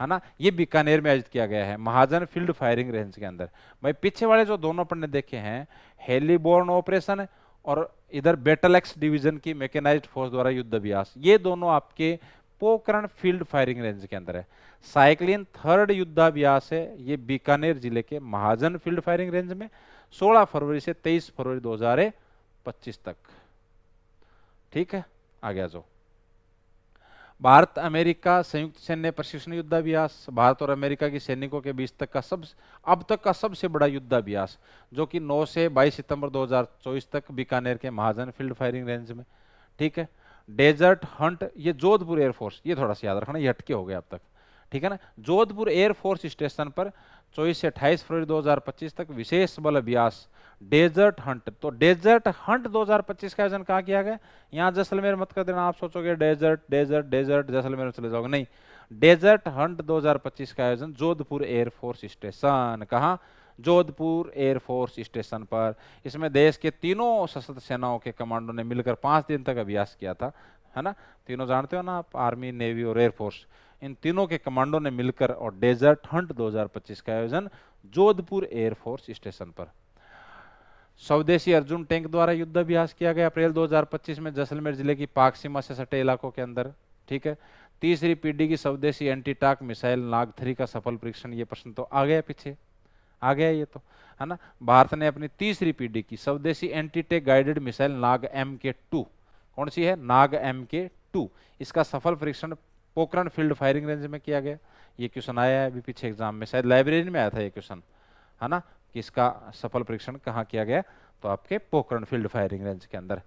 है ना। ये बीकानेर में आयोजित किया गया है, महाजन फील्ड फायरिंग रेंज के अंदर। भाई पीछे वाले जो दोनों अपन ने देखे हैं, हेलीबोर्न ऑपरेशन और इधर बैटल एक्स डिवीजन की मैकेनाइज्ड फोर्स द्वारा युद्धाभ्यास, ये दोनों आपके पोखरण फील्ड फायरिंग रेंज के अंदर है। साइक्लिन थर्ड युद्धाभ्यास है, ये बीकानेर जिले के महाजन फील्ड फायरिंग रेंज में 16 फरवरी से 23 फरवरी 2025 तक, ठीक है। आ गया जो भारत अमेरिका संयुक्त सैन्य प्रशिक्षण युद्धाभ्यास, भारत और अमेरिका की सैनिकों के बीच अब तक का सबसे बड़ा युद्धाभ्यास, जो कि 9 से 22 सितंबर 2024 तक बीकानेर के महाजन फील्ड फायरिंग रेंज में, ठीक है। डेजर्ट हंट, ये जोधपुर एयरफोर्स, ये थोड़ा सा याद रखना, ये हटके हो गए अब तक, ठीक है ना। जोधपुर एयरफोर्स स्टेशन पर 24 से 28 फरवरी 2025 तक विशेष बल अभ्यास डेजर्ट हंट। तो डेजर्ट हंट 2025 का आयोजन कहाँ किया गया? यहाँ जैसलमेर मत कर देना, आप सोचोगे डेजर्ट डेजर्ट डेजर्ट जैसलमेर में चले जाओगे, नहीं। डेजर्ट हंट 2025 का आयोजन जोधपुर एयरफोर्स स्टेशन, कहाँ? जोधपुर एयरफोर्स स्टेशन पर। इसमें देश के तीनों सशस्त्र सेनाओं के कमांडो ने मिलकर 5 दिन तक अभ्यास किया था, है ना। तीनों जानते हो ना आप, आर्मी, नेवी और एयरफोर्स, इन तीनों के कमांडो ने मिलकर और डेजर्ट हंट 2025 का आयोजन जोधपुर एयरफोर्स स्टेशन पर। स्वदेशी अर्जुन टैंक द्वारा युद्धाभ्यास किया गया अप्रैल 2025 में जैसलमेर जिले की पाक सीमा से सटे इलाकों के अंदर, ठीक है। तीसरी पीढ़ी की स्वदेशी एंटी टाक मिसाइल नाग 3 का सफल परीक्षण, ये प्रश्न तो आ गया पीछे, आ गया ये तो, है ना। भारत ने अपनी तीसरी पीढ़ी की स्वदेशी एंटी टेक गाइडेड मिसाइल नाग MK2, कौन सी है? नाग MK2, इसका सफल परीक्षण पोखरण फील्ड फायरिंग रेंज में किया गया। ये क्वेश्चन आया है अभी पीछे एग्जाम में, शायद लाइब्रेरी में आया था ये क्वेश्चन, है ना, कि इसका सफल परीक्षण कहाँ किया गया? तो आपके पोखरण फील्ड फायरिंग रेंज के अंदर।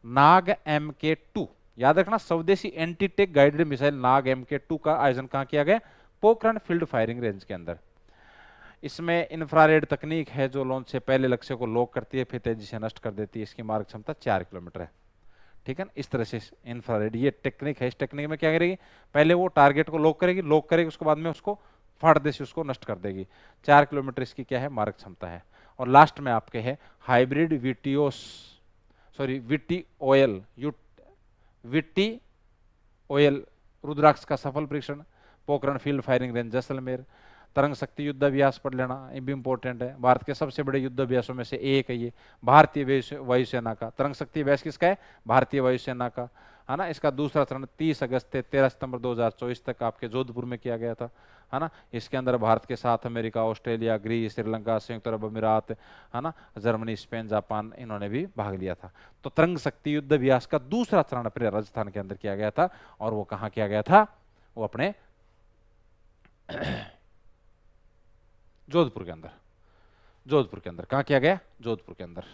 नाग MK2 याद रखना, स्वदेशी एंटी टेक गाइडेड मिसाइल नाग MK2 का आयोजन कहाँ किया गया? पोखरण फील्ड फायरिंग रेंज के अंदर। इसमें इंफ्रारेड तकनीक है जो लॉन्च से पहले लक्ष्य को लॉक करती है, फिर तेजी से नष्ट कर देती है। इसकी मार्ग क्षमता 4 किलोमीटर है, ठीक है ना। इस तरह से इंफ्रारेड ये टेक्निक है। इस टेक्निक में क्या करेगी? पहले वो टारगेट को लॉक करेगी, उसके बाद में उसको फाड़ दे से उसको नष्ट कर देगी। 4 किलोमीटर इसकी क्या है? मार्ग क्षमता है। और लास्ट में आपके है हाइब्रिड विटी ओयल रुद्राक्ष का सफल परीक्षण Pokhran field firing range Jaisalmer. तरंग शक्ति युद्धाभ्यास पढ़ लेना, ये भी इंपॉर्टेंट है। भारत के सबसे बड़े युद्धाभ्यासों में से एक है ये, भारतीय वायुसेना का। तरंग शक्ति अभ्यास किसका है? भारतीय वायुसेना का, है ना। इसका दूसरा चरण 30 अगस्त से 13 सितंबर 2024 तक आपके जोधपुर में किया गया था, है ना। इसके अंदर भारत के साथ अमेरिका, ऑस्ट्रेलिया, ग्रीस, श्रीलंका, संयुक्त अरब अमीरात, है ना, जर्मनी, स्पेन, जापान, इन्होंने भी भाग लिया था। तो तरंग शक्ति युद्धाभ्यास का दूसरा चरण अपने राजस्थान के अंदर किया गया था। और वो कहाँ किया गया था? वो अपने जोधपुर के अंदर। जोधपुर के अंदर कहाँ किया गया? जोधपुर के अंदर।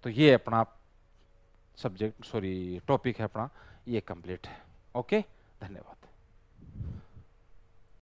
तो ये अपना टॉपिक है अपना, ये कंप्लीट है। ओके, धन्यवाद।